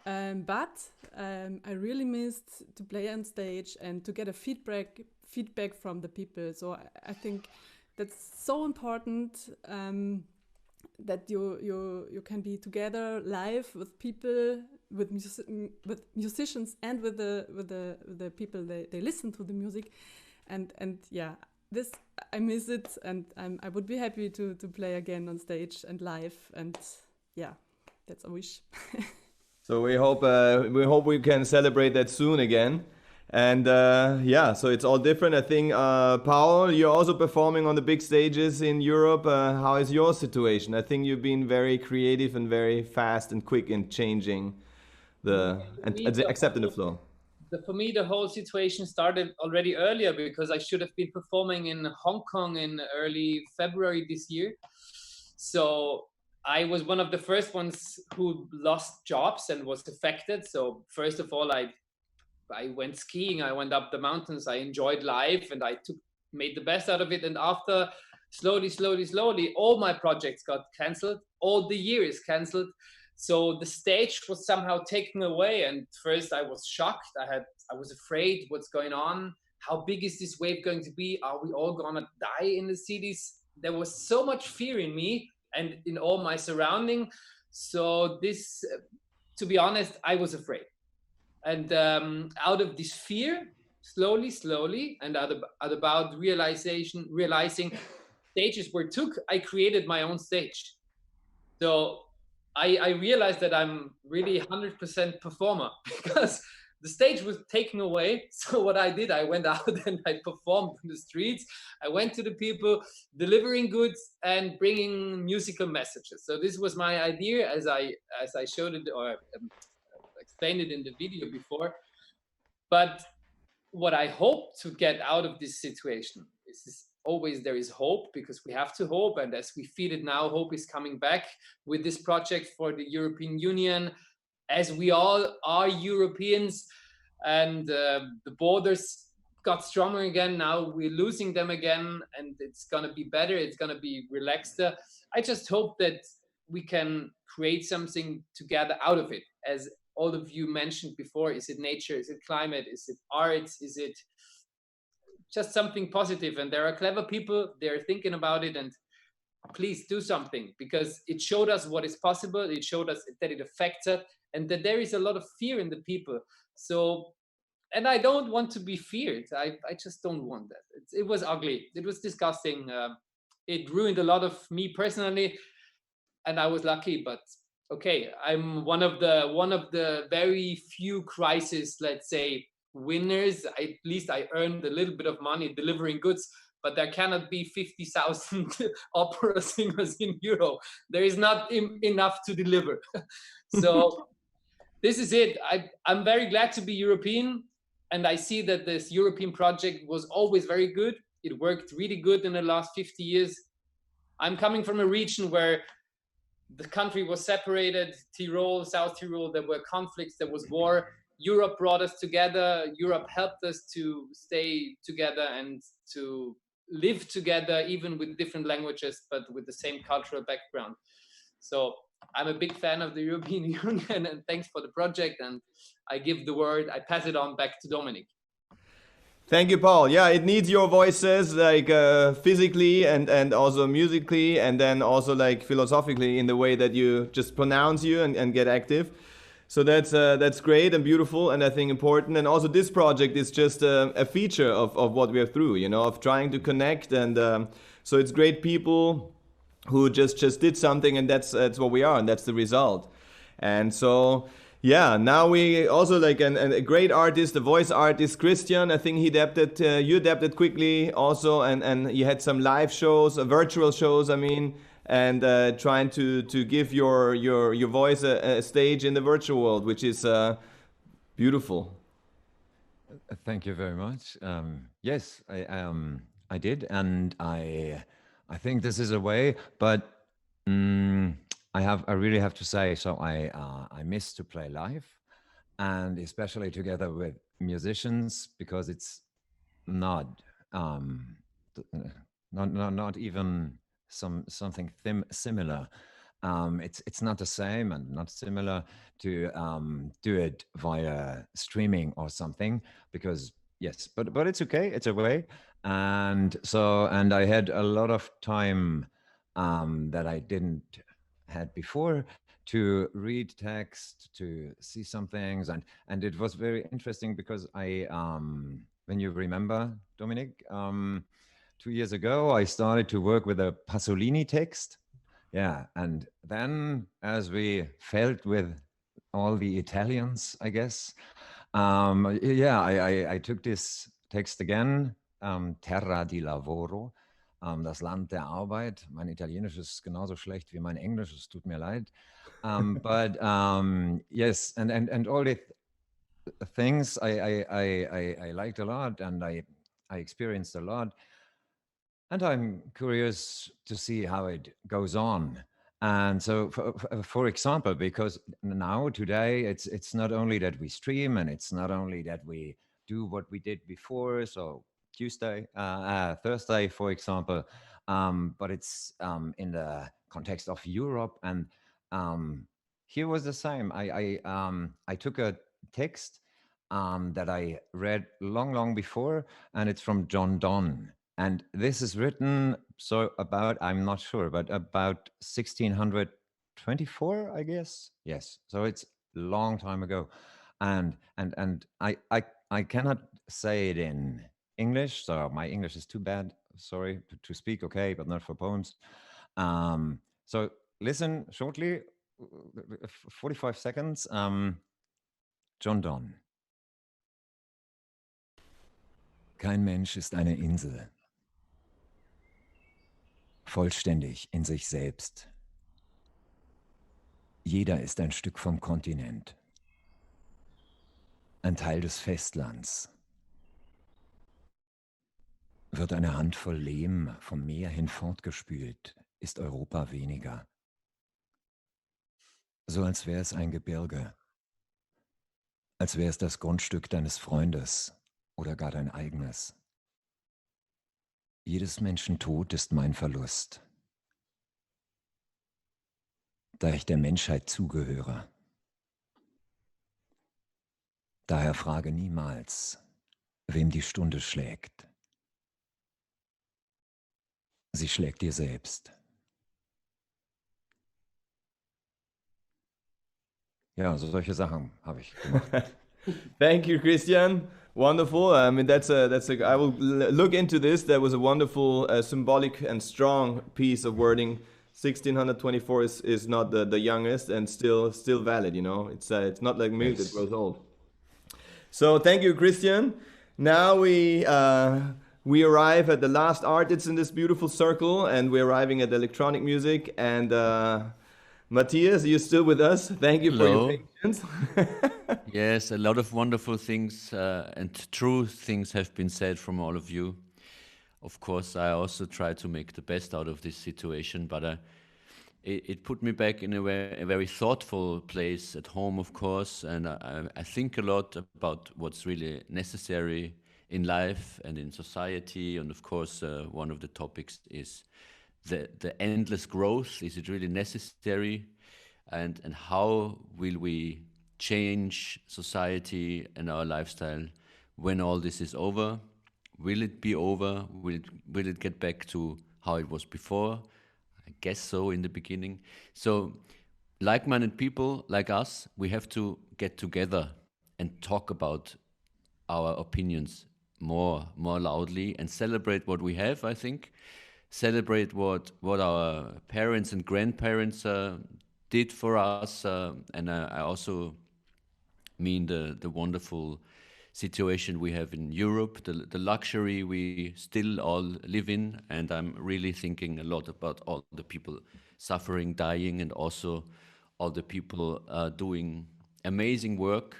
but I really missed to play on stage and to get a feedback from the people. So I think that's so important. That you can be together live with people, with musicians, and with the people they listen to the music, and this I miss it, and I would be happy to play again on stage and live, and that's a wish. So we hope we can celebrate that soon again. And so it's all different. I think, Paul, you're also performing on the big stages in Europe. How is your situation? I think you've been very creative and very fast and quick in changing accepting the flow. For me, the whole situation started already earlier because I should have been performing in Hong Kong in early February this year. So I was one of the first ones who lost jobs and was affected. So first of all, I went skiing, I went up the mountains, I enjoyed life, and I made the best out of it. And after slowly, all my projects got cancelled. All the year is cancelled. So the stage was somehow taken away. And first I was shocked. I was afraid what's going on. How big is this wave going to be? Are we all gonna die in the cities? There was so much fear in me and in all my surrounding. So this, to be honest, I was afraid. And out of this fear, slowly, and about realizing stages were took, I created my own stage. So I realized that I'm really 100% performer because the stage was taken away. So what I did, I went out and I performed in the streets. I went to the people, delivering goods and bringing musical messages. So this was my idea, as I showed it or explained it in the video before. But what I hope to get out of this situation is always there is hope, because we have to hope. And as we feel it now, hope is coming back with this project for the European Union, as we all are Europeans, and the borders got stronger again. Now we're losing them again, and it's going to be better. It's going to be relaxed. I just hope that we can create something together out of it. As all of you mentioned before, is it nature? Is it climate? Is it arts? Is it just something positive? And there are clever people, they're thinking about it, and please do something, because it showed us what is possible. It showed us that it affects us, and that there is a lot of fear in the people. So, and I don't want to be feared. I just don't want that. It was ugly. It was disgusting. It ruined a lot of me personally, and I was lucky, but okay, I'm one of the very few crisis, let's say, winners. At least I earned a little bit of money delivering goods, but there cannot be 50,000 opera singers in Europe. There is not enough to deliver. So this is it. I'm very glad to be European, and I see that this European project was always very good. It worked really good in the last 50 years. I'm coming from a region where the country was separated, Tyrol, South Tyrol, there were conflicts, there was war. Europe brought us together. Europe helped us to stay together and to live together, even with different languages, but with the same cultural background. So I'm a big fan of the European Union, and thanks for the project. And I give the word, I pass it on back to Dominic. Thank you, Paul. Yeah, it needs your voices, like physically and also musically, and then also like philosophically in the way that you just pronounce you and get active. So that's great and beautiful, and I think important. And also this project is just a feature of what we are through, you know, of trying to connect. And so it's great people who just did something, and that's what we are, and that's the result. And so, yeah, now we also like a great artist, a voice artist, Christian. I think he adapted, you adapted quickly also, and you had some live shows, virtual shows, I mean, and trying to give your voice a stage in the virtual world, which is beautiful. Thank you very much. Yes, I did, and I think this is a way, but I really have to say, so I miss to play live, and especially together with musicians, because it's not even something similar. It's not the same and not similar to do it via streaming or something, because yes, but it's okay, it's a way. And so, and I had a lot of time that I didn't had before to read text, to see some things, and it was very interesting because I when you remember, Dominic, 2 years ago I started to work with a Pasolini text. Yeah, and then as we felt with all the Italians, I guess, yeah, I took this text again, Terra di Lavoro, das Land der Arbeit. Mein Italienisch ist genauso schlecht wie mein Englisch, es tut mir leid. But yes, and all the things I liked a lot, and I experienced a lot. And I'm curious to see how it goes on. And so, for example, because now today it's not only that we stream, and it's not only that we do what we did before, so Tuesday, Thursday, for example, but it's in the context of Europe. And here was the same. I took a text that I read long before, and it's from John Donne. And this is written, so about, I'm not sure, but about 1624, I guess. Yes, so it's a long time ago. And I cannot say it in English, so my English is too bad, sorry, to speak, okay, but not for poems. So listen shortly, 45 seconds, John Donne. Kein Mensch ist eine Insel, vollständig in sich selbst. Jeder ist ein Stück vom Kontinent, ein Teil des Festlands. Wird eine Handvoll Lehm vom Meer hinfortgespült, ist Europa weniger. So als wäre es ein Gebirge, als wäre es das Grundstück deines Freundes oder gar dein eigenes. Jedes Menschen Tod ist mein Verlust, da ich der Menschheit zugehöre. Daher frage niemals, wem die Stunde schlägt. Sie schlägt dir selbst. Ja, so solche Sachen habe ich gemacht. Thank you, Christian. Wonderful. I mean, I will look into this. That was a wonderful, symbolic and strong piece of wording. 1624 is not the youngest and still valid. You know, it's not like music that grows old. So thank you, Christian. Now we arrive at the last artists in this beautiful circle, and we're arriving at electronic music. And Matthias, you're still with us. Thank you for your patience. Yes, a lot of wonderful things and true things have been said from all of you. Of course, I also try to make the best out of this situation, but it put me back in a very thoughtful place at home, of course, and I think a lot about what's really necessary in life and in society, and of course, one of the topics is the endless growth. Is it really necessary? And how will we change society and our lifestyle when all this is over? Will it be over? Will it get back to how it was before? I guess so in the beginning. So like-minded people like us, we have to get together and talk about our opinions more loudly and celebrate what we have, I think. Celebrate what our parents and grandparents did for us, and I also mean the wonderful situation we have in Europe, the luxury we still all live in, and I'm really thinking a lot about all the people suffering, dying, and also all the people doing amazing work,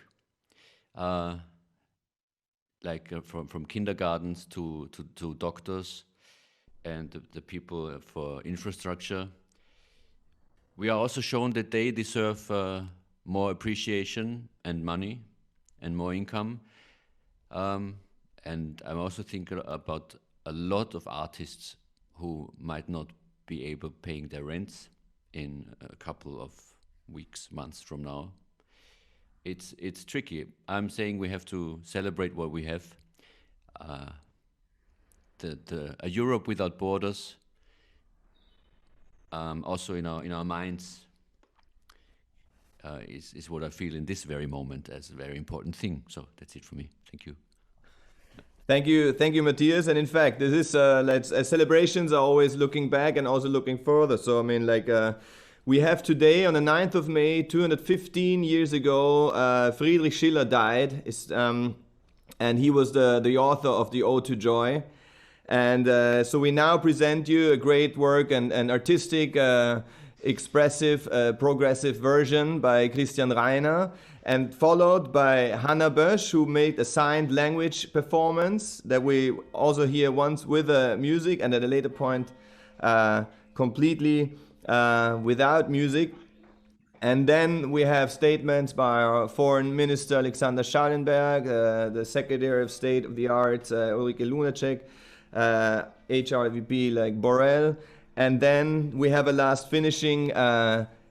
like from kindergartens to doctors, and the people for infrastructure. We are also shown that they deserve more appreciation and money and more income. And I'm also thinking about a lot of artists who might not be able paying their rents in a couple of weeks, months from now. It's tricky. I'm saying we have to celebrate what we have. A Europe without borders, also in our minds, is what I feel in this very moment as a very important thing. So that's it for me. Thank you. Thank you, Matthias. And in fact, this is celebrations are always looking back and also looking further. So I mean, we have today on the 9th of May, 215 years ago, Friedrich Schiller died, and he was the author of the Ode to Joy. And so we now present you a great work and artistic, expressive, progressive version by Christian Reiner, and followed by Hannah Bösch, who made a signed language performance that we also hear once with music, and at a later point completely without music. And then we have statements by our Foreign Minister Alexander Schallenberg, the Secretary of State of the Arts Ulrike Lunacek, HRVP like Borrell, and then we have a last finishing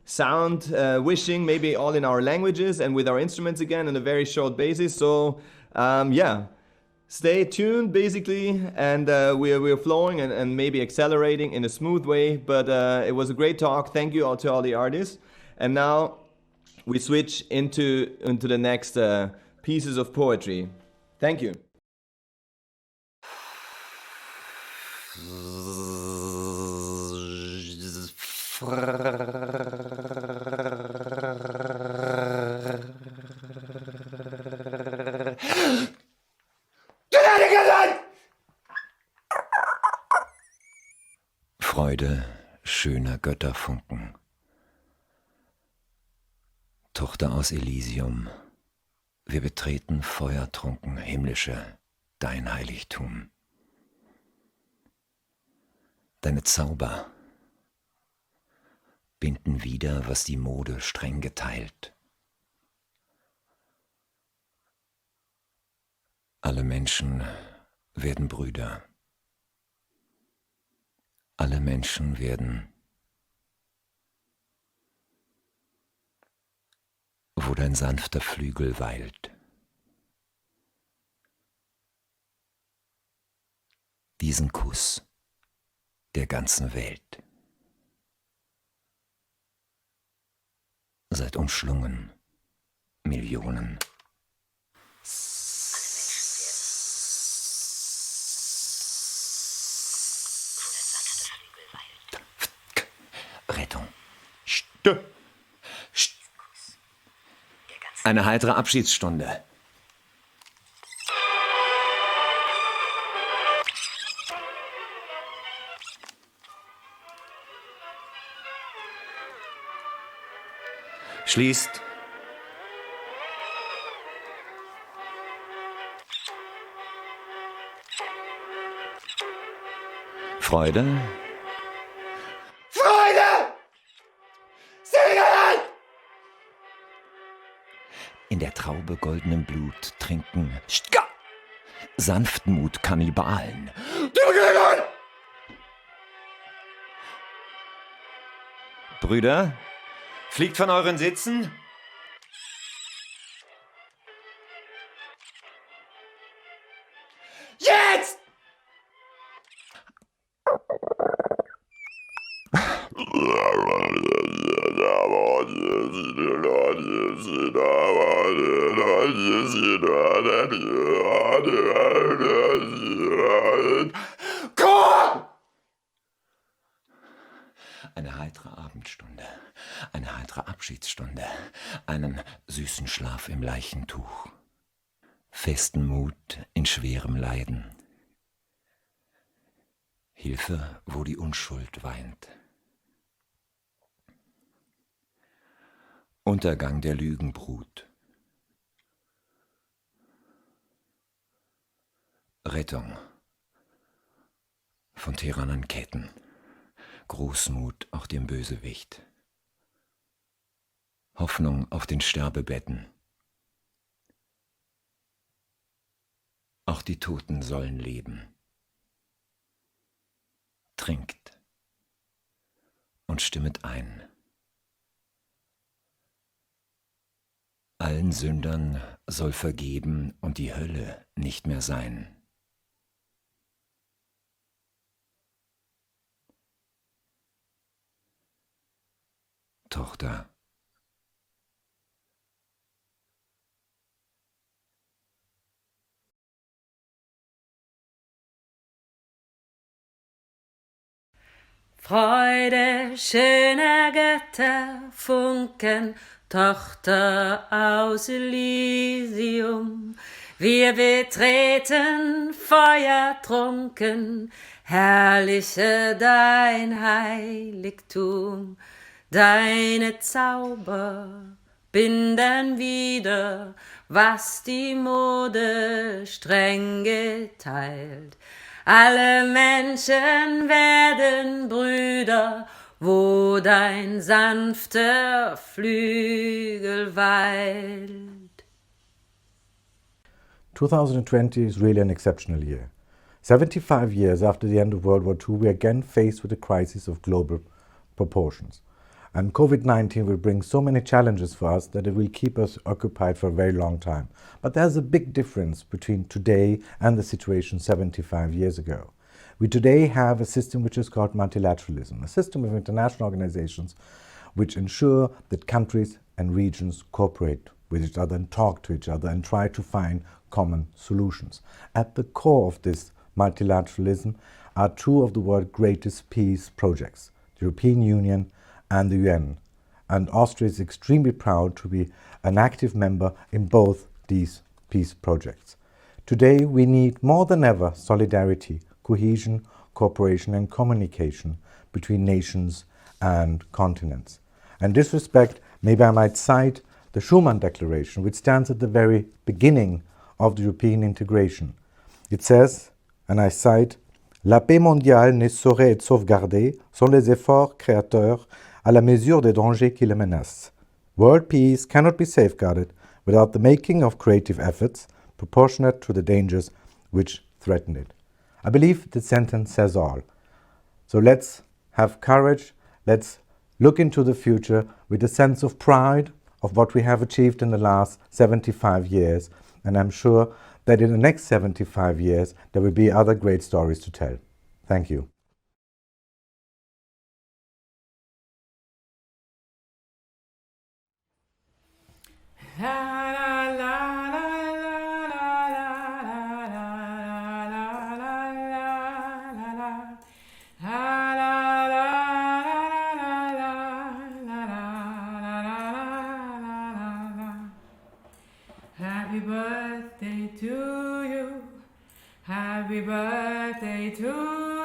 sound wishing, maybe all in our languages and with our instruments again on a very short basis. So stay tuned basically, and we're flowing and maybe accelerating in a smooth way, but it was a great talk. Thank you all to all the artists. And now we switch into the next pieces of poetry. Thank you. Genetiker sein! Freude schöner Götterfunken. Tochter aus Elysium, wir betreten feuertrunken himmlische dein Heiligtum. Deine Zauber binden wieder, was die Mode streng geteilt. Alle Menschen werden Brüder. Alle Menschen werden, wo dein sanfter Flügel weilt. Diesen Kuss der ganzen Welt. Seid umschlungen, Millionen. Rettung. Eine heitere Abschiedsstunde. Schließt. Freude. Freude! Singen! In der Traube goldenem Blut trinken Sanftmut Kannibalen. Brüder, fliegt von euren Sitzen. Jetzt! Eine heitere Abendstunde, eine heitere Abschiedsstunde, einen süßen Schlaf im Leichentuch, festen Mut in schwerem Leiden, Hilfe, wo die Unschuld weint, Untergang der Lügenbrut, Rettung von Tyrannenketten, Großmut auch dem Bösewicht, Hoffnung auf den Sterbebetten. Auch die Toten sollen leben. Trinkt und stimmet ein. Allen Sündern soll vergeben und die Hölle nicht mehr sein. Tochter. Freude schöner Götter, Funken, Tochter aus Elysium. Wir betreten feuertrunken, herrliche dein Heiligtum. Deine Zauber binden wieder, was die Mode streng geteilt. Alle Menschen werden Brüder, wo dein sanfter Flügel weilt. 2020 is really an exceptional year. 75 years after the end of World War II, we are again faced with a crisis of global proportions. And COVID-19 will bring so many challenges for us that it will keep us occupied for a very long time. But there's a big difference between today and the situation 75 years ago. We today have a system which is called multilateralism, a system of international organizations which ensure that countries and regions cooperate with each other and talk to each other and try to find common solutions. At the core of this multilateralism are two of the world's greatest peace projects, the European Union and the UN, and Austria is extremely proud to be an active member in both these peace projects. Today we need more than ever solidarity, cohesion, cooperation and communication between nations and continents. In this respect, maybe I might cite the Schuman Declaration, which stands at the very beginning of the European integration. It says, and I cite, La paix mondiale ne saurait être sauvegardée sans les efforts créateurs à la mesure des dangers qui la menacent. World peace cannot be safeguarded without the making of creative efforts proportionate to the dangers which threaten it. I believe the sentence says all. So let's have courage, let's look into the future with a sense of pride of what we have achieved in the last 75 years, and I'm sure that in the next 75 years there will be other great stories to tell. Thank you. Happy birthday to you. Happy birthday to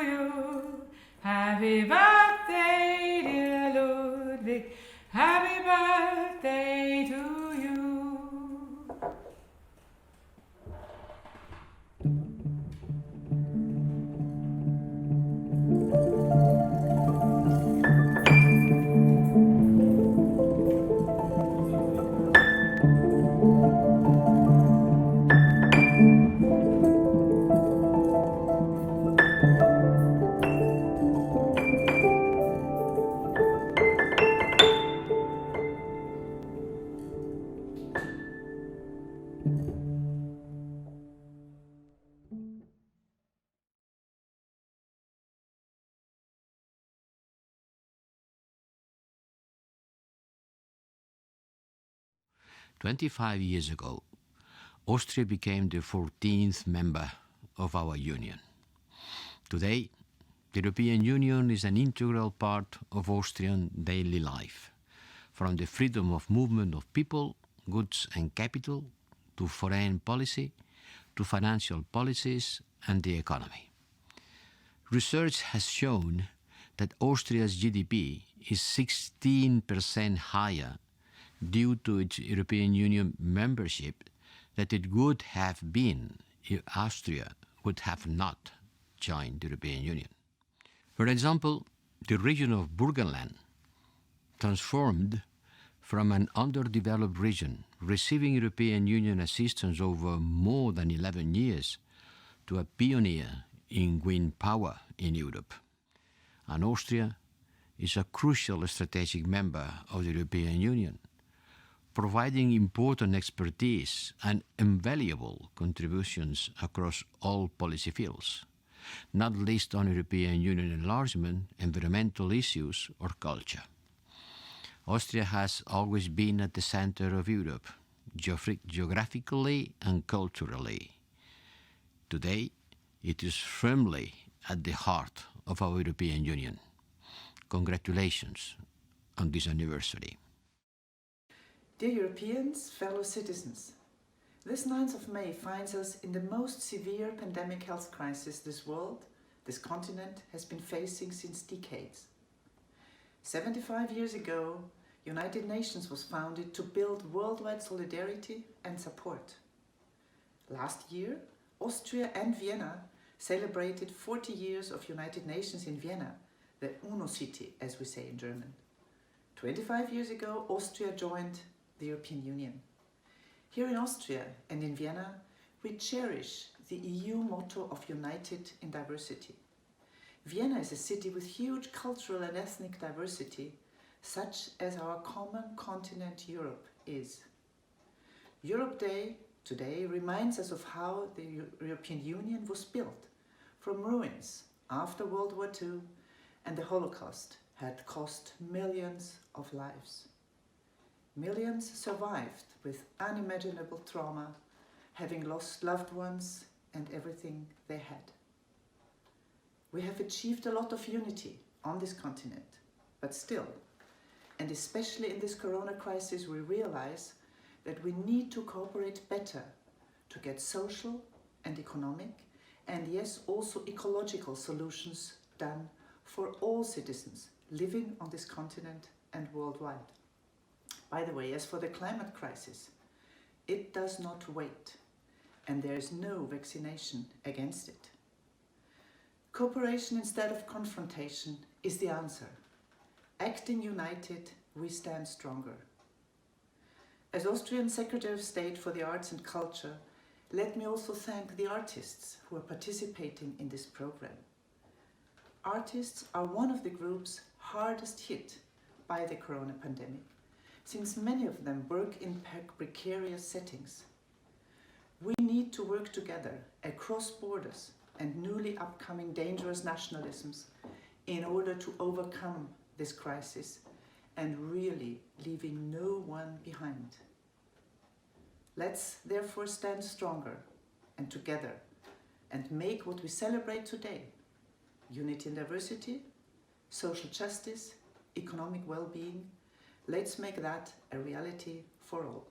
you. Happy birthday, dear Ludwig. Happy birthday to you. "25 years ago, Austria became the 14th member of our union. Today, the European Union is an integral part of Austrian daily life, from the freedom of movement of people, goods and capital, to foreign policy, to financial policies and the economy. Research has shown that Austria's GDP is 16% higher due to its European Union membership that it would have been if Austria would have not joined the European Union. For example, the region of Burgenland transformed from an underdeveloped region receiving European Union assistance over more than 11 years to a pioneer in wind power in Europe. And Austria is a crucial strategic member of the European Union, providing important expertise and invaluable contributions across all policy fields, not least on European Union enlargement, environmental issues or culture. Austria has always been at the center of Europe, geographically and culturally. Today, it is firmly at the heart of our European Union. Congratulations on this anniversary. Dear Europeans, fellow citizens, this 9th of May finds us in the most severe pandemic health crisis this world, this continent, has been facing since decades. 75 years ago, United Nations was founded to build worldwide solidarity and support. Last year, Austria and Vienna celebrated 40 years of United Nations in Vienna, the UNO-City, as we say in German. 25 years ago, Austria joined the European Union. Here in Austria and in Vienna, we cherish the EU motto of United in Diversity. Vienna is a city with huge cultural and ethnic diversity, such as our common continent Europe is. Europe Day today reminds us of how the European Union was built from ruins after World War II, and the Holocaust had cost millions of lives. Millions survived with unimaginable trauma, having lost loved ones and everything they had. We have achieved a lot of unity on this continent, but still, and especially in this corona crisis, we realize that we need to cooperate better to get social and economic and yes, also ecological solutions done for all citizens living on this continent and worldwide. By the way, as for the climate crisis, it does not wait, and there is no vaccination against it. Cooperation instead of confrontation is the answer. Acting united, we stand stronger. As Austrian Secretary of State for the Arts and Culture, let me also thank the artists who are participating in this program. Artists are one of the groups hardest hit by the corona pandemic, since many of them work in precarious settings. We need to work together across borders and newly upcoming dangerous nationalisms in order to overcome this crisis and really leaving no one behind. Let's therefore stand stronger and together and make what we celebrate today, unity and diversity, social justice, economic well-being, let's make that a reality for all.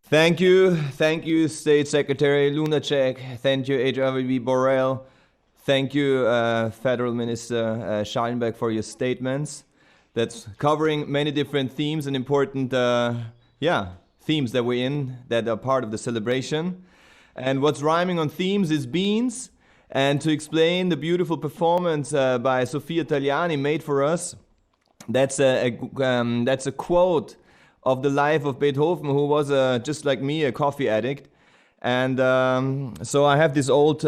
Thank you, State Secretary Lunacek. Thank you, HRVB Borrell. Thank you, Federal Minister Schallenberg, for your statements. That's covering many different themes and important themes that we're in that are part of the celebration. And what's rhyming on themes is beans. And to explain the beautiful performance by Sofia Tagliani made for us, that's a quote of the life of Beethoven, who was just like me, a coffee addict. And so I have this old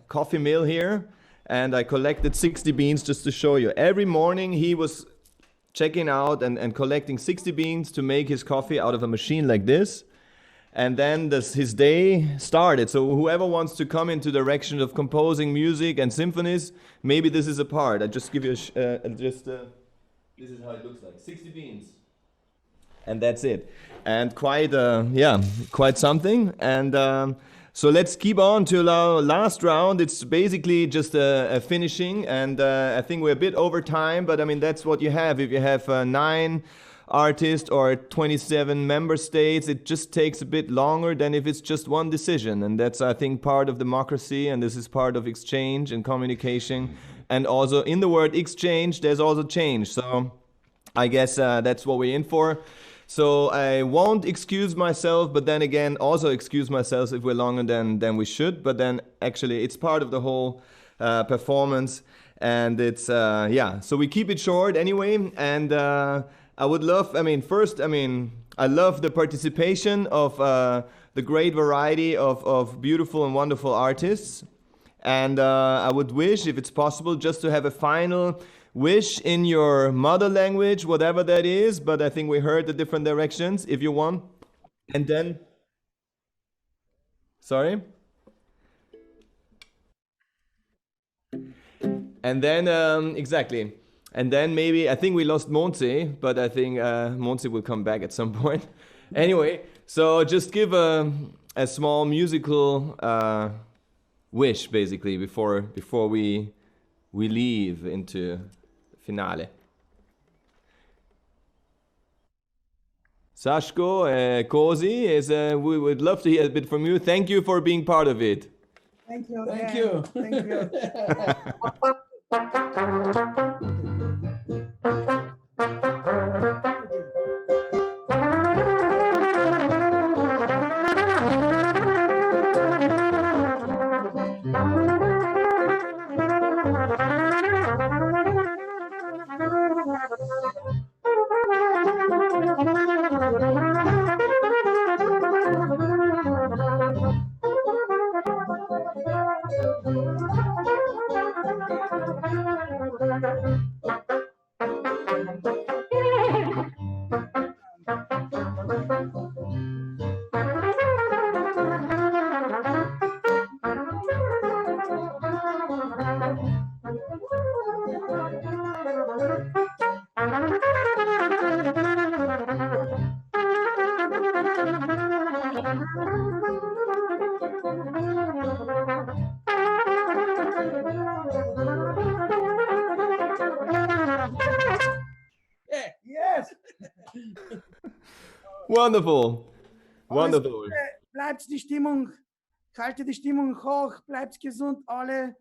coffee mill here, and I collected 60 beans just to show you. Every morning he was checking out and collecting 60 beans to make his coffee out of a machine like this. And then his day started. So whoever wants to come into the direction of composing music and symphonies, maybe this is a part. I just give you this is how it looks like. 60 beans. And that's it. And quite something. And so let's keep on to our last round. It's basically just a finishing. And I think we're a bit over time, but I mean, that's what you have. If you have 9 artists or 27 member states, it just takes a bit longer than if it's just one decision. And that's, I think, part of democracy, and this is part of exchange and communication. And also in the word exchange, there's also change. So I guess that's what we're in for. So I won't excuse myself, but then again, also excuse myself if we're longer than we should. But then actually it's part of the whole performance. And it's, so we keep it short anyway. And I would love, I love the participation of the great variety of beautiful and wonderful artists. And I would wish, if it's possible, just to have a final wish in your mother language, whatever that is. But I think we heard the different directions, if you want. And then, sorry? And then, exactly. And then maybe, I think we lost Monse, but I think Monse will come back at some point. Anyway, so just give a small musical wish, basically, before we leave into finale. Sashko, Cosi, we would love to hear a bit from you. Thank you for being part of it. Thank you. Thank you. Thank you. Yes. Wonderful. Wonderful. haltet die Stimmung hoch, bleibt gesund, alle.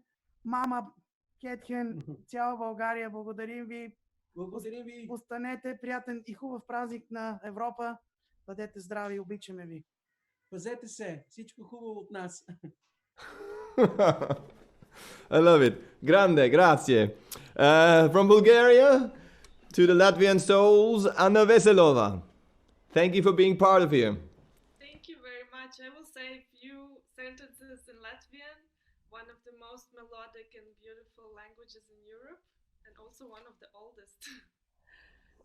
Мама, Кетхен, цяла България, благодарим ви. Останете приятен и хубав празник на Европа. Бъдете здрави, обичаме ви. Пазете се, всичко хубаво от нас. I love it. Grande, grazie. From Bulgaria to the Latvian souls, Anna Veselova. Thank you for being part of here. Thank you very much. I will say a few sentences in Latvian, one of the most melodic and beautiful languages in Europe, and also one of the oldest.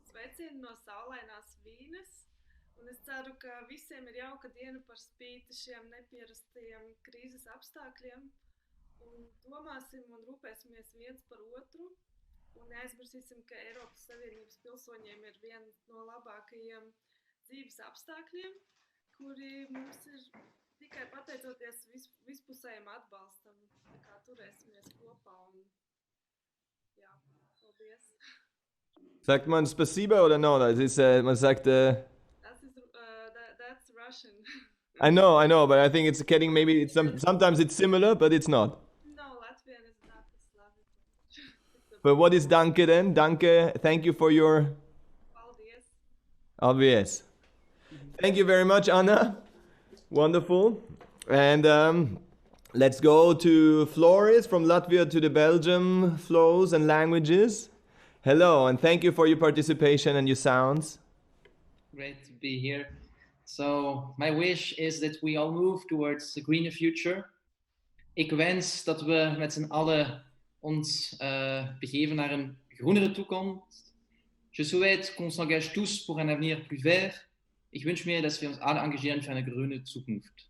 Sveicieni no saulainās Vīnes, un es ceru, ka visiem ir jauka diena par spīti šiem nepierastajiem krīzes apstākļiem, un domāsim un rūpēsimies viens par otru, un neaizmirsīsim, ka Eiropas Savienības pilsoņiem ir viena no labākajiem dzīves apstākļiem, kuri mums ir tikai pateicoties vispusējiem atbalstam. Tā kā turēsimies kopā un jā, paldies. Sagt man Spasiba oder no? Das ist, man sagt... That's Russian. I know, but I think it's getting maybe... sometimes it's similar, but it's not. No, Latvian is not a Slavic language. But what is danke then? Danke, thank you for your... Obvious. Thank you very much, Anna. Wonderful. And let's go to Floris from Latvia to the Belgium flows and languages. Hello, and thank you for your participation and your sounds. Great to be here. So, my wish is that we all move towards a greener future. Ik wens dat we met z'n allen ons begeven naar een groenere toekomst. Je souhaite qu'on s'engage tous pour un avenir plus vert. Ich wünsche mir, dass wir uns alle engagieren für eine grüne Zukunft.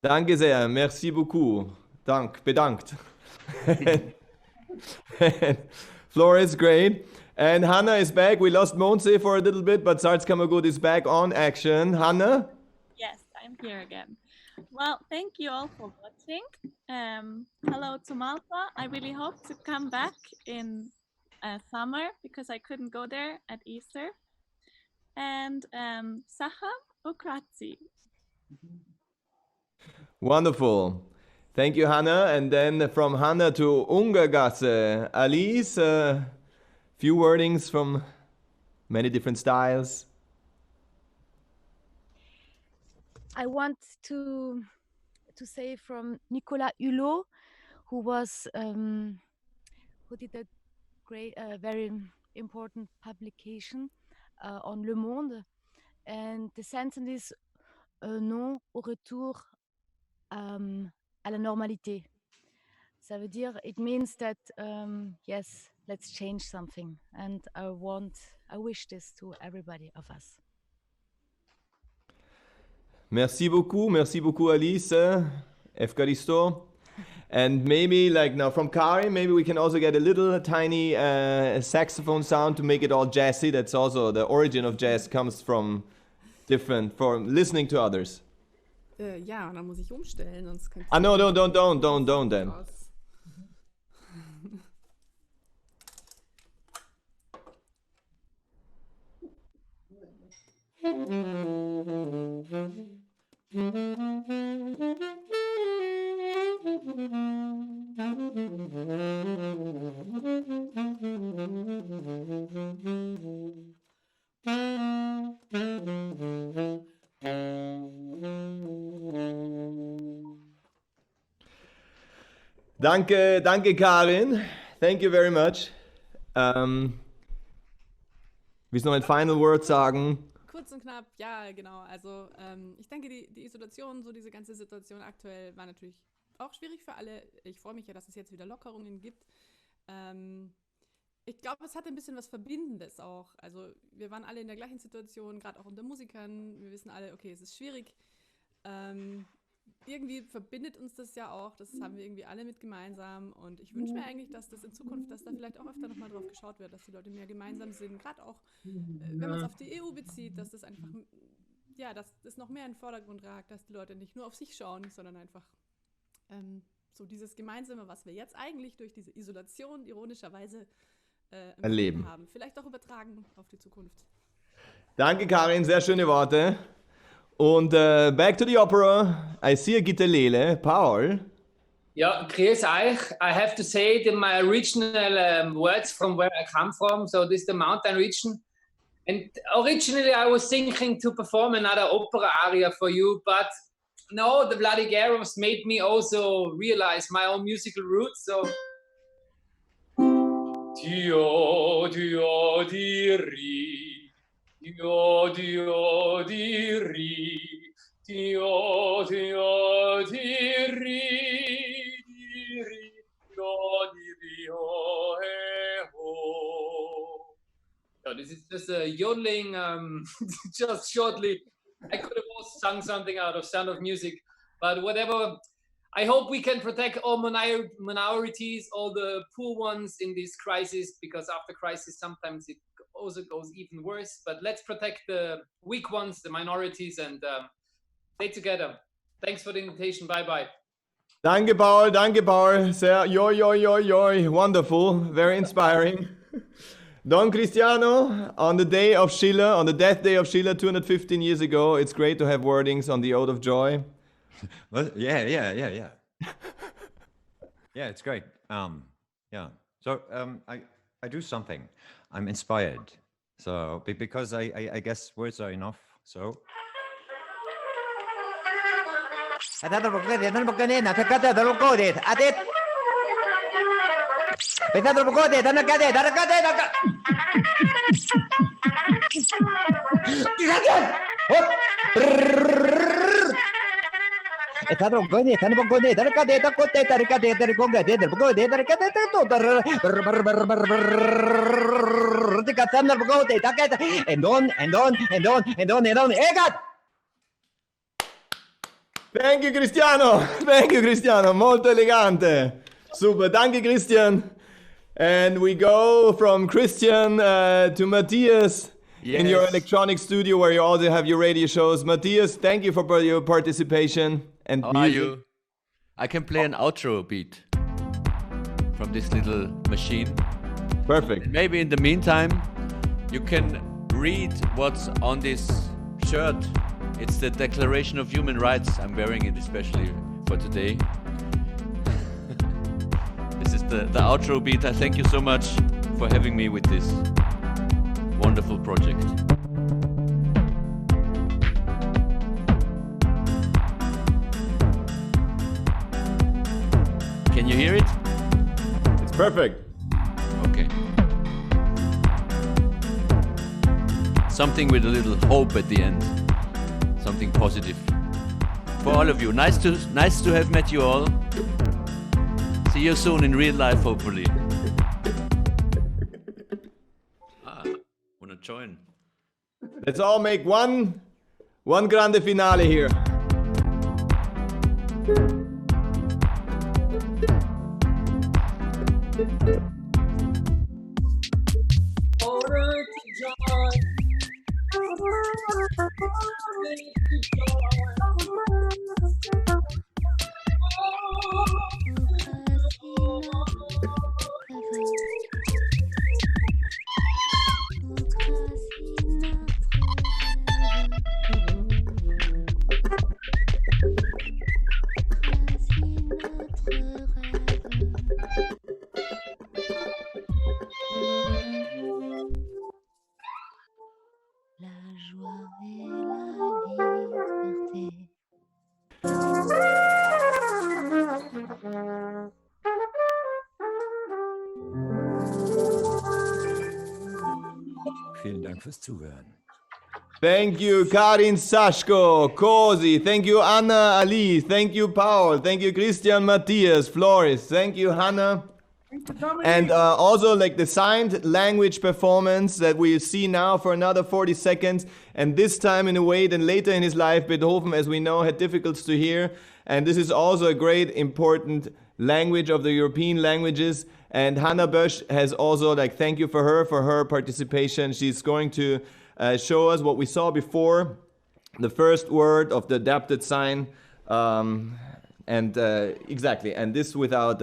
Danke sehr, merci beaucoup. Bedankt. Floris, great. And Hannah is back. We lost Monse for a little bit, but Salzkammergut is back on action. Hannah? Yes, I'm here again. Well, thank you all for watching. Hello to Malta. I really hope to come back in summer because I couldn't go there at Easter. And Saha Ukrazi. Wonderful. Thank you, Hannah. And then from Hannah to Ungargasse. Alice, few wordings from many different styles. I want to say from Nicolas Hulot, who was who did a great, very important publication on Le Monde, and the sentence is non au retour à la normalité. Ça veut dire, it means that yes, let's change something, and I wish this to everybody of us. Merci beaucoup Alice, Efkaristo. And maybe like now from Karin, maybe we can also get a little tiny saxophone sound to make it all jazzy. That's also the origin of jazz comes from listening to others. Ja, und dann muss ich umstellen, sonst könnte no, don't then. Danke Karin. Thank you very much. Willst du noch ein Final Word sagen? Kurz und knapp, ja, genau. Also ich denke, die Isolation, so diese ganze Situation aktuell war natürlich auch schwierig für alle. Ich freue mich ja, dass es jetzt wieder Lockerungen gibt. Ich glaube, es hat ein bisschen was Verbindendes auch. Also wir waren alle in der gleichen Situation, gerade auch unter Musikern. Wir wissen alle, okay, es ist schwierig. Irgendwie verbindet uns das ja auch. Das haben wir irgendwie alle mit gemeinsam. Und ich wünsche mir eigentlich, dass das in Zukunft, dass da vielleicht auch öfter nochmal drauf geschaut wird, dass die Leute mehr gemeinsam sind. Gerade auch, wenn man es auf die EU bezieht, dass das einfach, ja, dass das noch mehr in den Vordergrund ragt, dass die Leute nicht nur auf sich schauen, sondern einfach so dieses Gemeinsame, was wir jetzt eigentlich durch diese Isolation ironischerweise erleben haben. Vielleicht auch übertragen auf die Zukunft. Danke Karin, sehr schöne Worte. Und back to the opera. I see a guitarlele. Paul. Yeah, grüß euch. I have to say it in my original words from where I come from. So this is the mountain region. And originally I was thinking to perform another opera aria for you, but no, the Vladigerovs made me also realize my own musical roots. So Dio, Dio, diri, Dio, Dio, diri, Dio, Dio, diri, diri, Dio, diri, ho, he, ho. So this is just a yodeling, just shortly. I could have also sung something out of Sound of Music, but whatever. I hope we can protect all minorities, all the poor ones in this crisis, because after crisis, sometimes it also goes even worse. But let's protect the weak ones, the minorities, and stay together. Thanks for the invitation. Bye-bye. Danke, Paul. Danke, Paul. Sehr, yo. Wonderful. Very inspiring. Don Cristiano, on the day of Schiller, on the death day of Schiller 215 years ago, it's great to have wordings on the Ode of Joy. Well, yeah. Yeah, it's great. Yeah. So I do something. I'm inspired. So because I guess words are enough. So. Thank you, Cristiano. Thank you, Cristiano. Molto elegante. Super. Danke, Christian. And we go from Christian to Matthias in your electronic studio where you also have your radio shows. Matthias, thank you for your participation and How music. are you? I can play an outro beat from this little machine. Perfect. And maybe in the meantime, you can read what's on this shirt. It's the Declaration of Human Rights. I'm wearing it especially for today. This is the outro beat. I thank you so much for having me with this wonderful project. Can you hear it? It's perfect. Okay. Something with a little hope at the end. Something positive. For all of you. Nice to have met you all. See you soon in real life, hopefully. Wanna join? Let's all make one grande finale here. Vielen Dank fürs Zuhören. Thank you, Karin Saschko, Cosi. Thank you, Anna Ali. Thank you, Paul. Thank you, Christian Matthias, Floris. Thank you, Hannah. And also like the signed language performance that we'll see now for another 40 seconds. And this time in a way than later in his life, Beethoven, as we know, had difficulties to hear. And this is also a great important language of the European languages. And Hannah Bösch has also thank you for her participation. She's going to show us what we saw before, the first word of the adapted sign. Exactly. And this without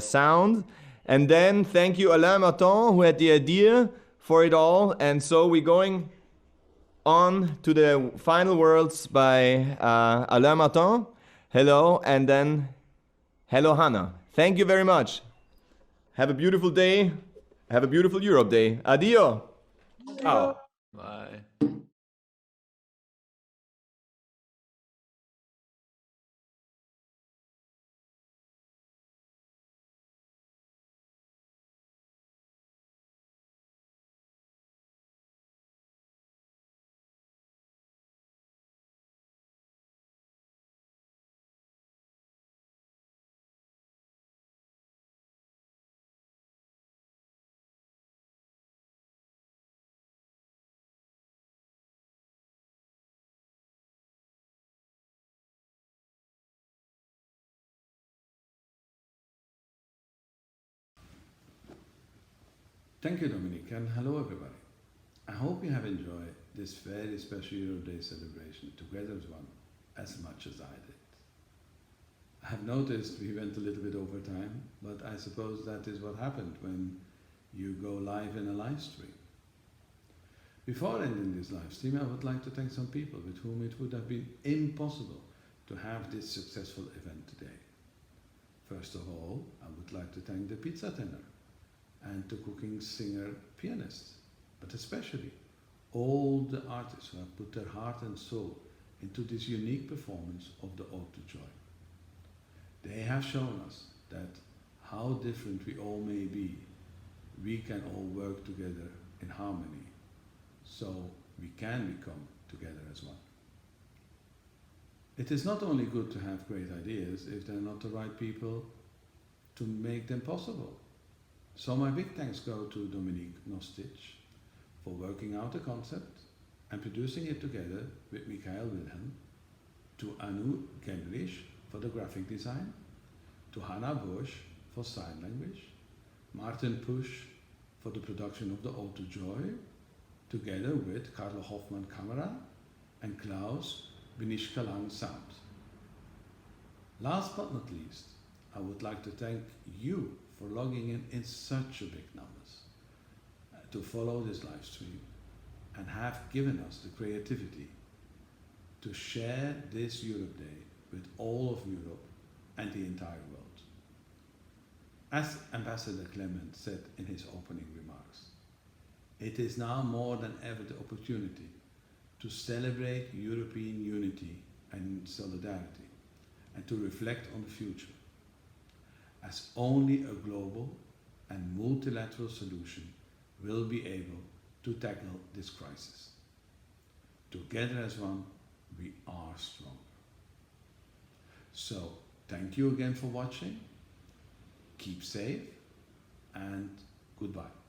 sound. And then thank you Alain Martin, who had the idea for it all. And so we're going on to the final words by Alain Martin. Hello, and then hello, Hannah. Thank you very much. Have a beautiful day. Have a beautiful Europe Day. Adio. Ciao. Bye. Thank you, Dominique, and hello, everybody. I hope you have enjoyed this very special Europe Day celebration together as one, as much as I did. I have noticed we went a little bit over time, but I suppose that is what happened when you go live in a live stream. Before ending this live stream, I would like to thank some people with whom it would have been impossible to have this successful event today. First of all, I would like to thank the pizza tenor and the cooking singer pianist, but especially all the artists who have put their heart and soul into this unique performance of the Ode to Joy. They have shown us that how different we all may be, we can all work together in harmony, so we can become together as one. It is not only good to have great ideas if they're not the right people to make them possible. So my big thanks go to Dominique Nostich for working out the concept and producing it together with Michael Wilhelm, to Anu Gemrich for the graphic design, to Hannah Bush for sign language, Martin Pusch for the production of the Ode to Joy, together with Carlo Hoffmann Camera and Klaus Binishkalang Sound. Last but not least, I would like to thank you for logging in such a big numbers to follow this live stream and have given us the creativity to share this Europe Day with all of Europe and the entire world. As Ambassador Clement said in his opening remarks, it is now more than ever the opportunity to celebrate European unity and solidarity and to reflect on the future, as only a global and multilateral solution will be able to tackle this crisis. Together as one, we are stronger. So, thank you again for watching, keep safe, and goodbye.